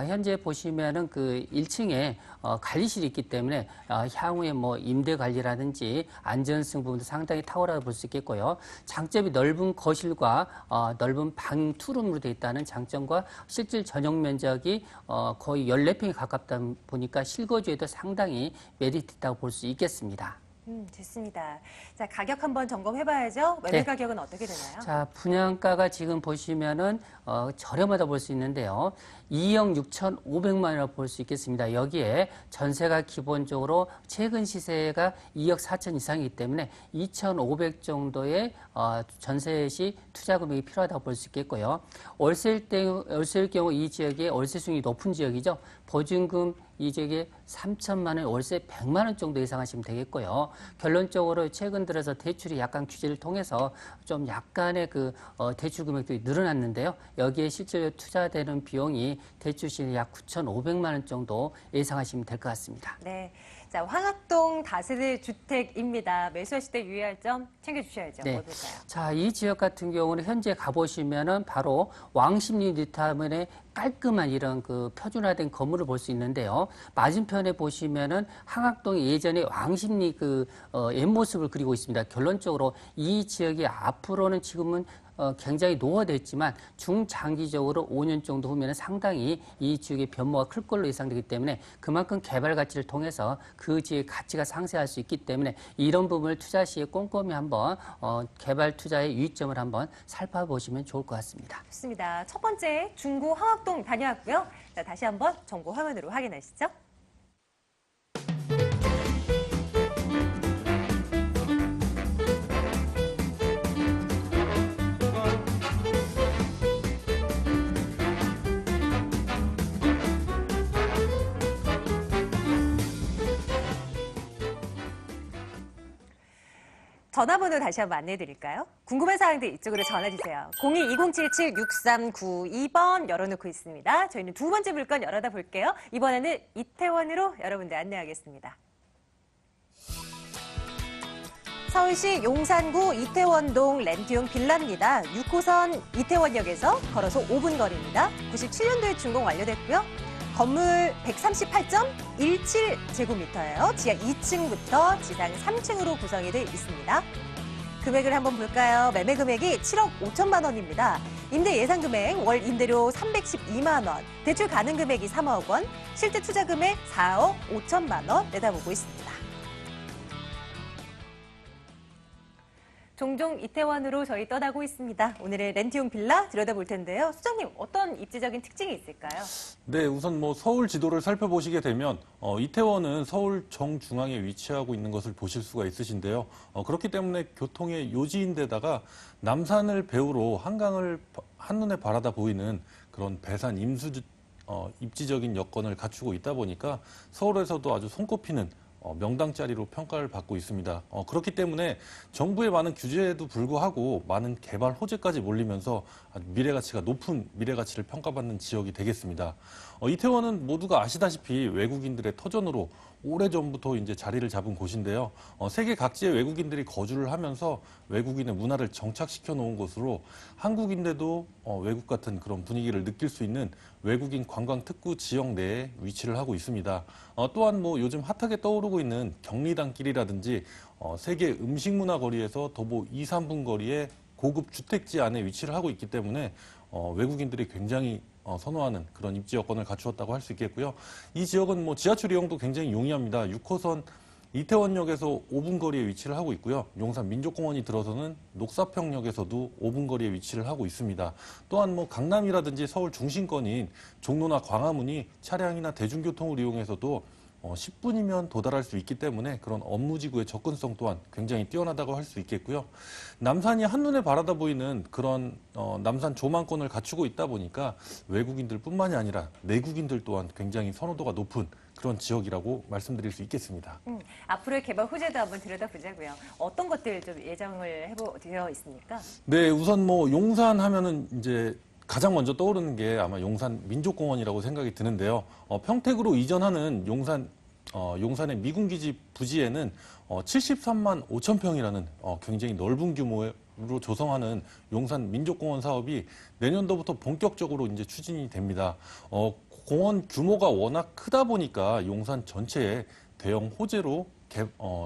현재 보시면은 그 1층에 관리실이 있기 때문에 향후에 뭐 임대 관리라든지 안전성 부분도 상당히 탁월하다고 볼 수 있겠고요. 장점이 넓은 거실과 넓은 방 투룸으로 되어 있다는 장점과 실질 전용 면적이 거의 14평에 가깝다 보니까 실거주에도 상당히 메리트 있다고 볼 수 있겠습니다. 좋습니다. 자, 가격 한번 점검해봐야죠. 매매 네. 가격은 어떻게 되나요? 자, 분양가가 지금 보시면은 저렴하다 볼 수 있는데요. 2억 6,500만 원이라고 볼 수 있겠습니다. 여기에 전세가 기본적으로 최근 시세가 2억 4천 이상이기 때문에 2,500 정도의 전세 시 투자 금액이 필요하다고 볼 수 있겠고요. 월세일 경우 이 지역의 월세 수익이 높은 지역이죠. 보증금 이 지역에 3천만 원, 월세 100만 원 정도 예상하시면 되겠고요. 결론적으로 최근 들어서 대출이 약간 규제를 통해서 좀 약간의 그 대출 금액들이 늘어났는데요. 여기에 실제로 투자되는 비용이 대출 시에 약 9,500만 원 정도 예상하시면 될 것 같습니다. 네. 자, 황학동 다세대 주택입니다. 매수하실 때 유의할 점 챙겨주셔야죠. 네. 뭘까요? 자, 이 지역 같은 경우는 현재 가보시면은 바로 왕십리 뉴타운의 깔끔한 이런 그 표준화된 건물을 볼 수 있는데요. 맞은편에 보시면은 황학동이 예전에 왕십리 그 옛모습을 그리고 있습니다. 결론적으로 이 지역이 앞으로는 지금은 굉장히 노후화됐지만 중장기적으로 5년 정도 후면 상당히 이 지역의 변모가 클 걸로 예상되기 때문에 그만큼 개발 가치를 통해서 그 지역의 가치가 상쇄할 수 있기 때문에 이런 부분을 투자 시에 꼼꼼히 한번 개발 투자의 유의점을 한번 살펴보시면 좋을 것 같습니다. 좋습니다. 첫 번째 중구 황학동 다녀왔고요. 자, 다시 한번 정보 화면으로 확인하시죠. 전화번호 다시 한번 안내해 드릴까요? 궁금한 사항들 이쪽으로 전화 주세요. 02-2077-6392번 열어놓고 있습니다. 저희는 두 번째 물건 열어다 볼게요. 이번에는 이태원으로 여러분들 안내하겠습니다. 서울시 용산구 이태원동 렌트용 빌라입니다. 6호선 이태원역에서 걸어서 5분 거리입니다. 97년도에 준공 완료됐고요. 건물 138.17제곱미터예요. 지하 2층부터 지상 3층으로 구성이 되어 있습니다. 금액을 한번 볼까요? 매매 금액이 7억 5천만 원입니다. 임대 예상 금액 월 임대료 312만 원, 대출 가능 금액이 3억 원, 실제 투자 금액 4억 5천만 원 내다보고 있습니다. 종종 이태원으로 저희 떠나고 있습니다. 오늘의 렌트용 빌라 들여다볼 텐데요. 소장님, 어떤 입지적인 특징이 있을까요? 네, 우선 뭐 서울 지도를 살펴보시게 되면 이태원은 서울 정중앙에 위치하고 있는 것을 보실 수가 있으신데요. 그렇기 때문에 교통의 요지인데다가 남산을 배후로 한강을 한눈에 바라다 보이는 그런 배산 임수 입지적인 여건을 갖추고 있다 보니까 서울에서도 아주 손꼽히는 명당 자리로 평가를 받고 있습니다. 그렇기 때문에 정부의 많은 규제에도 불구하고 많은 개발 호재까지 몰리면서 아주 미래가치가 높은 미래가치를 평가받는 지역이 되겠습니다. 이태원은 모두가 아시다시피 외국인들의 터전으로 오래전부터 이제 자리를 잡은 곳인데요. 세계 각지의 외국인들이 거주를 하면서 외국인의 문화를 정착시켜 놓은 곳으로 한국인들도 외국 같은 그런 분위기를 느낄 수 있는 외국인 관광 특구 지역 내에 위치를 하고 있습니다. 또한 뭐 요즘 핫하게 떠오르고 있는 경리단길이라든지 세계 음식문화 거리에서 도보 2, 3분 거리에 고급 주택지 안에 위치를 하고 있기 때문에 외국인들이 굉장히 선호하는 그런 입지 여건을 갖추었다고 할 수 있겠고요. 이 지역은 뭐 지하철 이용도 굉장히 용이합니다. 6호선 이태원역에서 5분 거리에 위치를 하고 있고요. 용산 민족공원이 들어서는 녹사평역에서도 5분 거리에 위치를 하고 있습니다. 또한 뭐 강남이라든지 서울 중심권인 종로나 광화문이 차량이나 대중교통을 이용해서도 10분이면 도달할 수 있기 때문에 그런 업무지구의 접근성 또한 굉장히 뛰어나다고 할 수 있겠고요. 남산이 한눈에 바라다 보이는 그런 남산 조망권을 갖추고 있다 보니까 외국인들뿐만이 아니라 내국인들 또한 굉장히 선호도가 높은 그런 지역이라고 말씀드릴 수 있겠습니다. 앞으로의 개발 호재도 한번 들여다보자고요. 어떤 것들 좀 예정을 되어 있습니까? 네, 우선 뭐 용산 하면은 이제 가장 먼저 떠오르는 게 아마 용산 민족공원이라고 생각이 드는데요. 평택으로 이전하는 용산의 미군기지 부지에는 73만 5천 평이라는 굉장히 넓은 규모로 조성하는 용산 민족공원 사업이 내년도부터 본격적으로 이제 추진이 됩니다. 공원 규모가 워낙 크다 보니까 용산 전체에 대형 호재로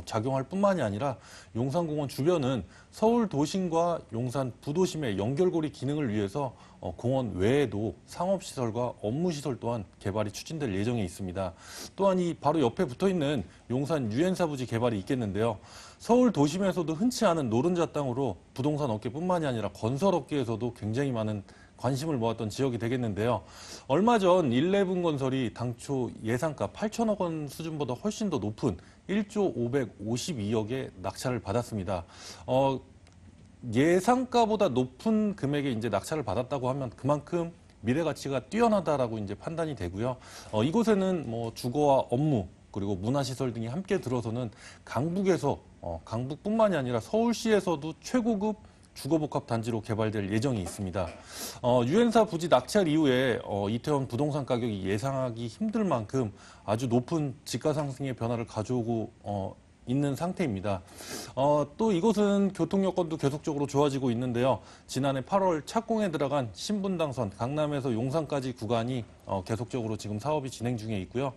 작용할 뿐만이 아니라 용산공원 주변은 서울 도심과 용산 부도심의 연결고리 기능을 위해서 공원 외에도 상업시설과 업무시설 또한 개발이 추진될 예정에 있습니다. 또한 이 바로 옆에 붙어있는 용산 유엔사 부지 개발이 있겠는데요. 서울 도심에서도 흔치 않은 노른자 땅으로 부동산 업계뿐만이 아니라 건설업계에서도 굉장히 많은 관심을 모았던 지역이 되겠는데요. 얼마 전 11건설이 당초 예상가 8천억 원 수준보다 훨씬 더 높은 1조 552억에 낙찰을 받았습니다. 예상가보다 높은 금액에 이제 낙찰을 받았다고 하면 그만큼 미래 가치가 뛰어나다라고 이제 판단이 되고요. 이곳에는 뭐 주거와 업무 그리고 문화시설 등이 함께 들어서는 강북에서 강북뿐만이 아니라 서울시에서도 최고급 주거복합 단지로 개발될 예정이 있습니다. 유엔사 부지 낙찰 이후에 이태원 부동산 가격이 예상하기 힘들 만큼 아주 높은 집가 상승의 변화를 가져오고 있는 상태입니다. 또 이곳은 교통 여건도 계속적으로 좋아지고 있는데요. 지난해 8월 착공에 들어간 신분당선 강남에서 용산까지 구간이 계속적으로 지금 사업이 진행 중에 있고요.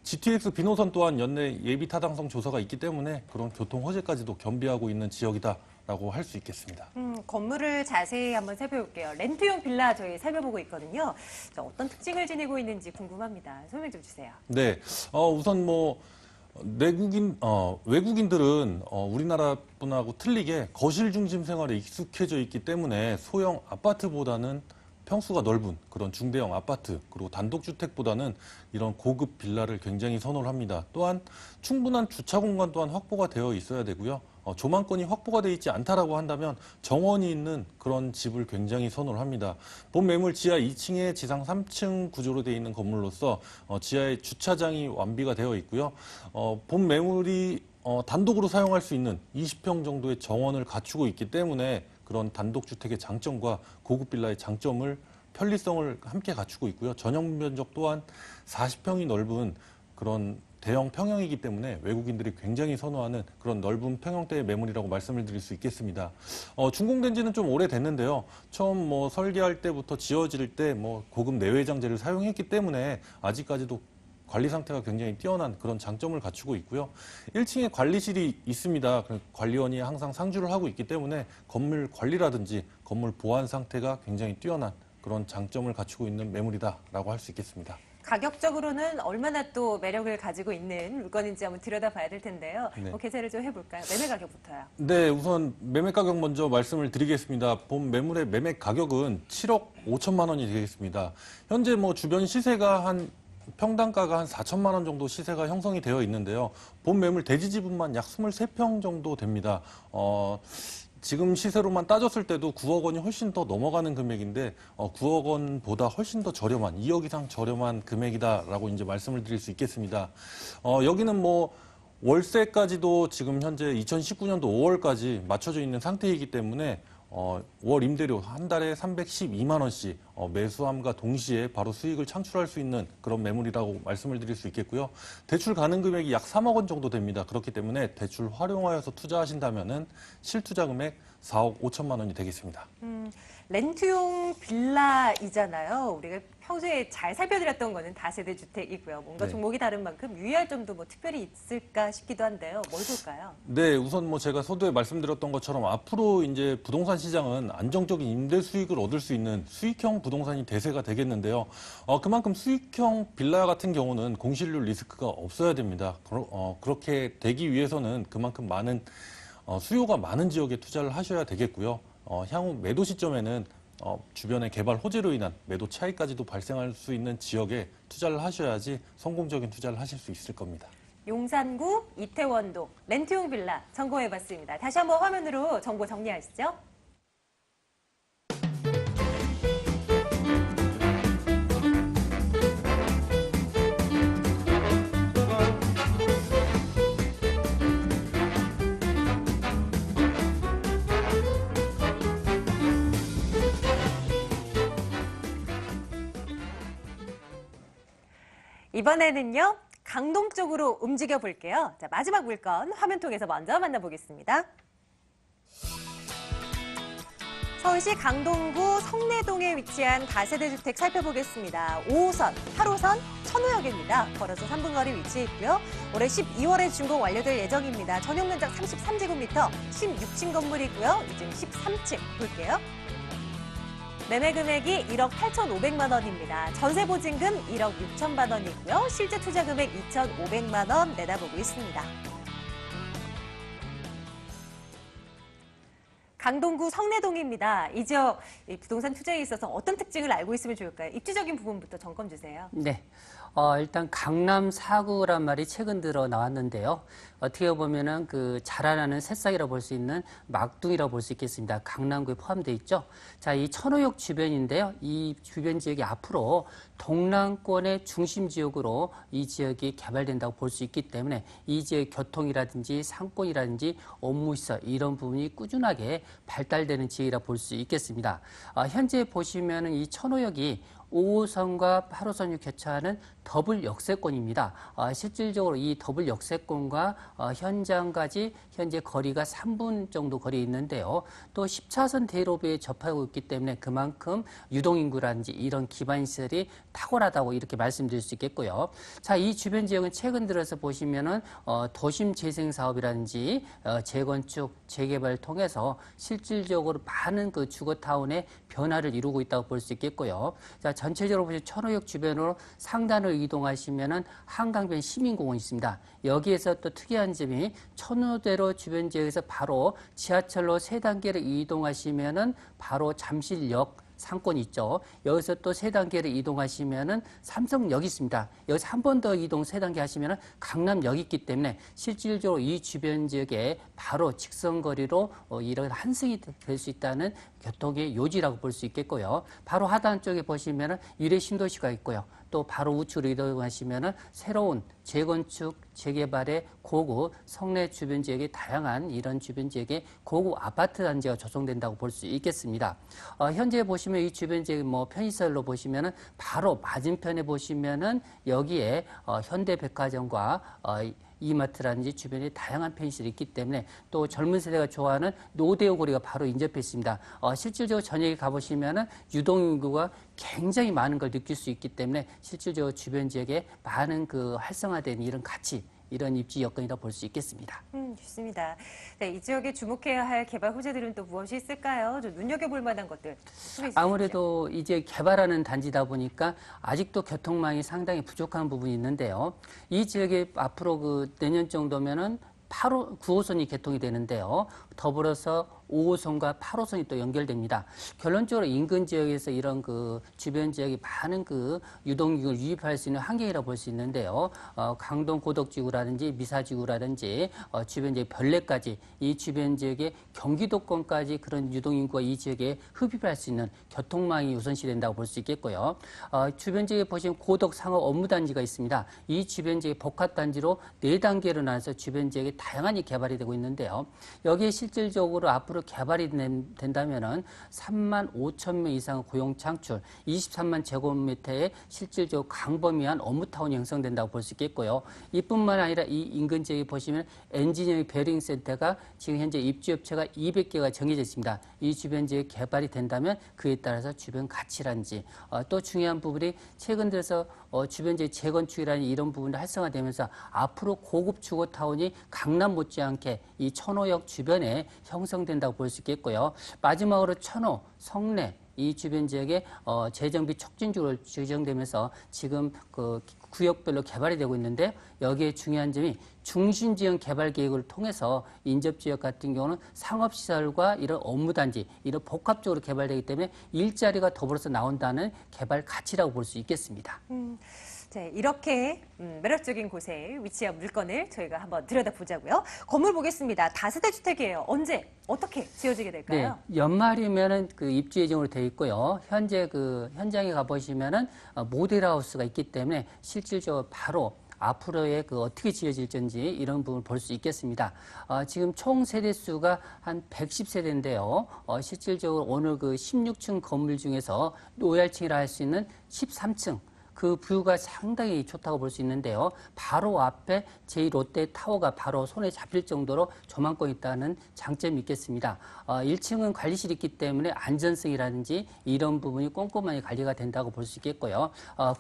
GTX 비노선 또한 연내 예비 타당성 조사가 있기 때문에 그런 교통 호재까지도 겸비하고 있는 지역이다라고 할 수 있겠습니다. 건물을 자세히 한번 살펴볼게요. 렌트용 빌라 저희 살펴보고 있거든요. 자, 어떤 특징을 지니고 있는지 궁금합니다. 설명 좀 주세요. 네, 우선 뭐 외국인들은 우리나라 분하고 틀리게 거실 중심 생활에 익숙해져 있기 때문에 소형 아파트보다는 평수가 넓은 그런 중대형 아파트 그리고 단독주택보다는 이런 고급 빌라를 굉장히 선호를 합니다. 또한 충분한 주차 공간 또한 확보가 되어 있어야 되고요. 조망권이 확보가 되어 있지 않다라고 한다면 정원이 있는 그런 집을 굉장히 선호를 합니다. 본 매물 지하 2층에 지상 3층 구조로 되어 있는 건물로서 지하에 주차장이 완비가 되어 있고요. 본 매물이 단독으로 사용할 수 있는 20평 정도의 정원을 갖추고 있기 때문에 그런 단독주택의 장점과 고급 빌라의 장점을 편리성을 함께 갖추고 있고요. 전용 면적 또한 40평이 넓은 그런 대형 평형이기 때문에 외국인들이 굉장히 선호하는 그런 넓은 평형대의 매물이라고 말씀을 드릴 수 있겠습니다. 준공된 지는 좀 오래됐는데요. 처음 뭐 설계할 때부터 지어질 때 뭐 고급 내외장재를 사용했기 때문에 아직까지도 관리 상태가 굉장히 뛰어난 그런 장점을 갖추고 있고요. 1층에 관리실이 있습니다. 관리원이 항상 상주를 하고 있기 때문에 건물 관리라든지 건물 보안 상태가 굉장히 뛰어난 그런 장점을 갖추고 있는 매물이다라고 할 수 있겠습니다. 가격적으로는 얼마나 또 매력을 가지고 있는 물건인지 한번 들여다봐야 될 텐데요. 네. 계산을 좀 해볼까요? 매매 가격부터요. 네, 우선 매매 가격 먼저 말씀을 드리겠습니다. 본 매물의 매매 가격은 7억 5천만 원이 되겠습니다. 현재 뭐 주변 시세가 한 평당가가 한 4천만 원 정도 시세가 형성이 되어 있는데요. 본 매물 대지 지분만 약 23평 정도 됩니다. 지금 시세로만 따졌을 때도 9억 원이 훨씬 더 넘어가는 금액인데 9억 원보다 훨씬 더 저렴한 2억 이상 저렴한 금액이다라고 이제 말씀을 드릴 수 있겠습니다. 여기는 뭐 월세까지도 지금 현재 2019년도 5월까지 맞춰져 있는 상태이기 때문에 월 임대료 한 달에 312만 원씩 매수함과 동시에 바로 수익을 창출할 수 있는 그런 매물이라고 말씀을 드릴 수 있겠고요. 대출 가능 금액이 약 3억 원 정도 됩니다. 그렇기 때문에 대출 활용하여서 투자하신다면은 실투자 금액 4억 5천만 원이 되겠습니다. 렌트용 빌라이잖아요. 우리가 평소에 잘 살펴드렸던 거는 다세대 주택이고요. 뭔가 네. 종목이 다른 만큼 유의할 점도 뭐 특별히 있을까 싶기도 한데요. 뭘 볼까요? 네, 우선 뭐 제가 서두에 말씀드렸던 것처럼 앞으로 이제 부동산 시장은 안정적인 임대 수익을 얻을 수 있는 수익형 부동산이 대세가 되겠는데요. 그만큼 수익형 빌라 같은 경우는 공실률 리스크가 없어야 됩니다. 그렇게 되기 위해서는 그만큼 많은 수요가 많은 지역에 투자를 하셔야 되겠고요. 향후 매도 시점에는 주변의 개발 호재로 인한 매도 차익까지도 발생할 수 있는 지역에 투자를 하셔야지 성공적인 투자를 하실 수 있을 겁니다. 용산구 이태원동 렌트용 빌라 점검해봤습니다. 다시 한번 화면으로 정보 정리하시죠. 이번에는요, 강동 쪽으로 움직여 볼게요. 자, 마지막 물건 화면 통해서 먼저 만나보겠습니다. 서울시 강동구 성내동에 위치한 다세대 주택 살펴보겠습니다. 5호선, 8호선, 천호역입니다. 걸어서 3분 거리 위치해 있고요. 올해 12월에 준공 완료될 예정입니다. 전용 면적 33제곱미터, 16층 건물이고요. 이중 13층 볼게요. 매매 금액이 1억 8,500만 원입니다. 전세 보증금 1억 6천만 원이고요. 실제 투자 금액 2,500만 원 내다보고 있습니다. 강동구 성내동입니다. 이 지역 부동산 투자에 있어서 어떤 특징을 알고 있으면 좋을까요? 입지적인 부분부터 점검 주세요. 네. 일단 강남 4구란 말이 최근 들어 나왔는데요. 어떻게 보면은 그 자라나는 새싹이라고 볼 수 있는 막둥이라고 볼 수 있겠습니다. 강남구에 포함되어 있죠. 자, 이 천호역 주변인데요. 이 주변 지역이 앞으로 동남권의 중심 지역으로 이 지역이 개발된다고 볼 수 있기 때문에 이 지역 교통이라든지 상권이라든지 업무시설 이런 부분이 꾸준하게 발달되는 지역이라고 볼 수 있겠습니다. 현재 보시면은 이 천호역이 5호선과 8호선이 교차하는 더블 역세권입니다. 실질적으로 이 더블 역세권과 현장까지 현재 거리가 3분 정도 거리에 있는데요. 또 10차선 대로부에 접하고 있기 때문에 그만큼 유동인구라든지 이런 기반시설이 탁월하다고 이렇게 말씀드릴 수 있겠고요. 자, 이 주변 지역은 최근 들어서 보시면은 도심 재생 사업이라든지 재건축, 재개발을 통해서 실질적으로 많은 그 주거타운의 변화를 이루고 있다고 볼 수 있겠고요. 자, 전체적으로 보시면 천호역 주변으로 상단을 이동하시면은 한강변 시민공원이 있습니다. 여기에서 또 특이한 점이 천호대로 주변 지역에서 바로 지하철로 3단계를 이동하시면은 바로 잠실역 상권이 있죠. 여기서 또 3단계를 이동하시면은 삼성역이 있습니다. 여기서 한 번 더 이동 3단계 하시면은 강남역이 있기 때문에 실질적으로 이 주변 지역에 바로 직선거리로 이런 환승이 될 수 있다는 교통의 요지라고 볼 수 있겠고요. 바로 하단 쪽에 보시면은 유래 신도시가 있고요. 또 바로 우측으로 이동하시면은 새로운 재건축, 재개발의 고구 성내 주변 지역에 다양한 이런 주변 지역에 고구 아파트 단지가 조성된다고 볼 수 있겠습니다. 현재 보시면 이 주변 지역 뭐 편의시설로 보시면은 바로 맞은편에 보시면은 여기에 현대백화점과 이마트라든지 주변에 다양한 편의시설이 있기 때문에 또 젊은 세대가 좋아하는 노대오 거리가 바로 인접해 있습니다. 실질적으로 저녁에 가보시면은 유동인구가 굉장히 많은 걸 느낄 수 있기 때문에 실질적으로 주변 지역에 많은 그 활성화된 이런 가치 이런 입지 여건이라 볼 수 있겠습니다. 좋습니다. 네, 이 지역에 주목해야 할 개발 호재들은 또 무엇이 있을까요? 좀 눈여겨볼 만한 것들. 소개해 주십시오. 아무래도 이제 개발하는 단지다 보니까 아직도 교통망이 상당히 부족한 부분이 있는데요. 이 지역에 앞으로 그 내년 정도면은 9호선이 개통이 되는데요. 더불어서 5호선과 8호선이 또 연결됩니다. 결론적으로 인근 지역에서 이런 그 주변 지역이 많은 그 유동인구를 유입할 수 있는 환경이라고 볼 수 있는데요. 강동 고덕지구라든지 미사지구라든지 주변 지역 별내까지 이 주변 지역의 경기도권까지 그런 유동인구가 이 지역에 흡입할 수 있는 교통망이 우선시 된다고 볼 수 있겠고요. 주변 지역에 보시면 고덕 상업 업무단지가 있습니다. 이 주변 지역 복합단지로 4단계로 나눠서 주변 지역에 다양하게 개발이 되고 있는데요. 여기에 실질적으로 앞으로 개발이 된다면은 3만 5천 명 이상의 고용 창출, 23만 제곱미터의 실질적으로 광범위한 업무타운이 형성된다고 볼 수 있겠고요. 이뿐만 아니라 이 인근 지역에 보시면 엔지니어링 베어링 센터가 지금 현재 입주업체가 200개가 정해져 있습니다. 이 주변 지역 개발이 된다면 그에 따라서 주변 가치라든지 또 중요한 부분이 최근 들어서 주변 지역 재건축이라는 이런 부분이 활성화되면서 앞으로 고급 주거타운이 강남 못지않게 이 천호역 주변에 형성된다고 볼 수 있겠고요. 마지막으로 천호, 성내 이 주변 지역에 재정비 촉진구로 지정되면서 지금 그 구역별로 개발이 되고 있는데 여기에 중요한 점이 중심지형 개발 계획을 통해서 인접지역 같은 경우는 상업시설과 이런 업무단지 이런 복합적으로 개발되기 때문에 일자리가 더불어서 나온다는 개발 가치라고 볼 수 있겠습니다. 네, 이렇게 매력적인 곳에 위치한 물건을 저희가 한번 들여다보자고요. 건물 보겠습니다. 다세대 주택이에요. 언제 어떻게 지어지게 될까요? 네, 연말이면은 그 입주 예정으로 되어 있고요. 현재 그 현장에 가 보시면은 모델하우스가 있기 때문에 실질적으로 바로 앞으로의 그 어떻게 지어질지 이런 부분을 볼 수 있겠습니다. 지금 총 세대 수가 한 110세대인데요. 실질적으로 오늘 그 16층 건물 중에서 노열층이라 할 수 있는 13층. 그 뷰가 상당히 좋다고 볼 수 있는데요. 바로 앞에 제2롯데타워가 바로 손에 잡힐 정도로 조망권 있다는 장점이 있겠습니다. 1층은 관리실이 있기 때문에 안전성이라든지 이런 부분이 꼼꼼하게 관리가 된다고 볼 수 있겠고요.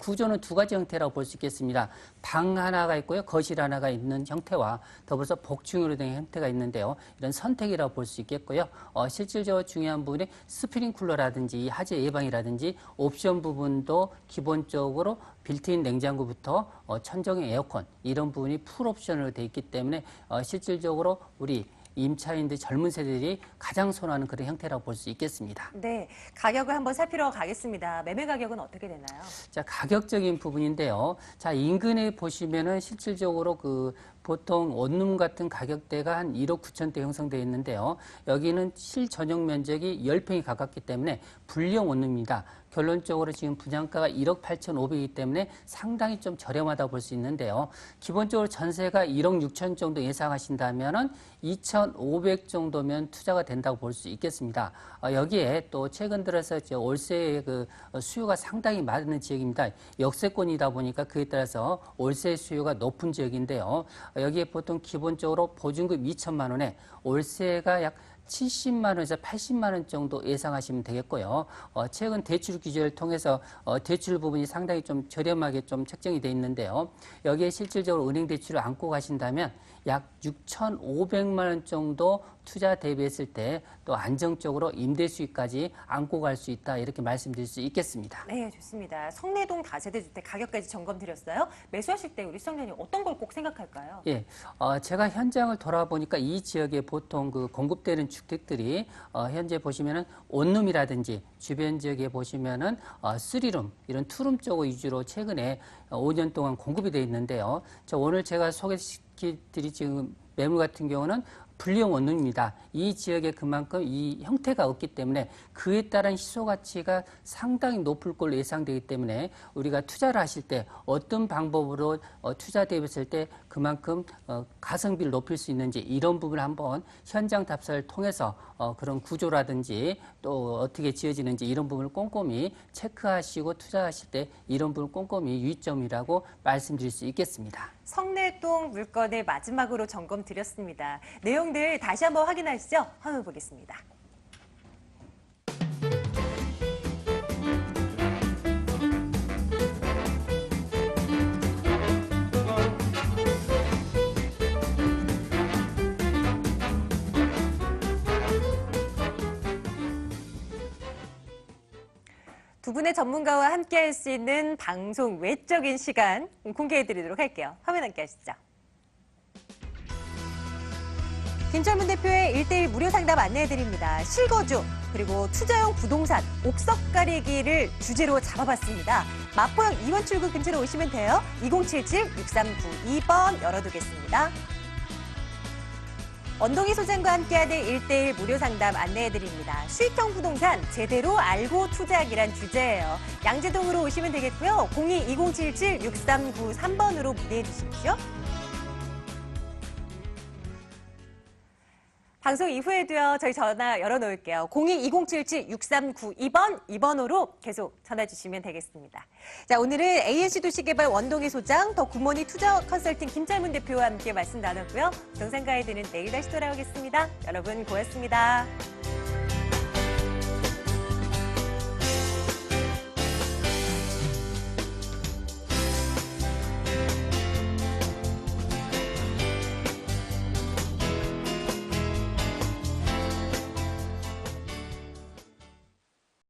구조는 두 가지 형태라고 볼 수 있겠습니다. 방 하나가 있고요. 거실 하나가 있는 형태와 더불어서 복층으로 된 형태가 있는데요. 이런 선택이라고 볼 수 있겠고요. 실질적으로 중요한 부분이 스프링쿨러라든지 하재 예방이라든지 옵션 부분도 기본적으로 빌트인 냉장고부터 천정형 에어컨 이런 부분이 풀 옵션으로 되어 있기 때문에 실질적으로 우리 임차인들 젊은 세대들이 가장 선호하는 그런 형태라고 볼 수 있겠습니다. 네, 가격을 한번 살피러 가겠습니다. 매매 가격은 어떻게 되나요? 자, 가격적인 부분인데요. 자, 인근에 보시면은 실질적으로 그 보통 원룸 같은 가격대가 한 1억 9천대 형성되어 있는데요. 여기는 실전용 면적이 10평이 가깝기 때문에 불량 원룸입니다. 결론적으로 지금 분양가가 1억 8,500이기 때문에 상당히 좀 저렴하다고 볼 수 있는데요. 기본적으로 전세가 1억 6천 정도 예상하신다면은 2,500 정도면 투자가 된다고 볼 수 있겠습니다. 여기에 또 최근 들어서 월세의 그 수요가 상당히 많은 지역입니다. 역세권이다 보니까 그에 따라서 월세 수요가 높은 지역인데요. 여기에 보통 기본적으로 보증금 2천만 원에 월세가 약 70만 원에서 80만 원 정도 예상하시면 되겠고요. 최근 대출 규제를 통해서 대출 부분이 상당히 좀 저렴하게 좀 책정이 돼 있는데요. 여기에 실질적으로 은행 대출을 안고 가신다면 약 6,500만 원 정도 투자 대비했을 때 또 안정적으로 임대 수익까지 안고 갈 수 있다 이렇게 말씀드릴 수 있겠습니다. 네, 좋습니다. 성내동 다세대 주택 가격까지 점검드렸어요. 매수하실 때 우리 시청자님 어떤 걸 꼭 생각할까요? 예, 제가 현장을 돌아보니까 이 지역에 보통 그 공급되는 주택들이 현재 보시면은 원룸이라든지 주변 지역에 보시면은 3룸 이런 투룸 쪽 위주로 최근에 5년 동안 공급이 되어 있는데요. 오늘 제가 소개시켜드릴 지금 매물 같은 경우는 불량 원룸입니다. 이 지역에 그만큼 이 형태가 없기 때문에 그에 따른 희소 가치가 상당히 높을 걸로 예상되기 때문에 우리가 투자를 하실 때 어떤 방법으로 투자 대비했을 때 그만큼 가성비를 높일 수 있는지 이런 부분을 한번 현장 답사를 통해서 그런 구조라든지 또 어떻게 지어지는지 이런 부분을 꼼꼼히 체크하시고 투자하실 때 이런 부분을 꼼꼼히 유의점이라고 말씀드릴 수 있겠습니다. 성내동 물건을 마지막으로 점검 드렸습니다. 내용들 다시 한번 확인하시죠. 화면 보겠습니다. 두 분의 전문가와 함께할 수 있는 방송 외적인 시간 공개해드리도록 할게요. 화면 함께 하시죠. 김철문 대표의 1:1 무료 상담 안내해드립니다. 실거주, 그리고 투자용 부동산, 옥석 가리기를 주제로 잡아봤습니다. 마포역 이원 출구 근처로 오시면 돼요. 2077-6392번 열어두겠습니다. 원동희 소장과 함께하는 1:1 무료 상담 안내해드립니다. 수익형 부동산 제대로 알고 투자하기란 주제예요. 양재동으로 오시면 되겠고요. 02-2077-6393번으로 문의해 주십시오. 방송 이후에도요, 저희 전화 열어놓을게요. 02-2077-6392번, 2번으로 계속 전화 주시면 되겠습니다. 자, 오늘은 ANC 도시개발 원동희 소장, 더 굿모닝 투자 컨설팅 김철문 대표와 함께 말씀 나눴고요. 부동산 가이드는 내일 다시 돌아오겠습니다. 여러분 고맙습니다.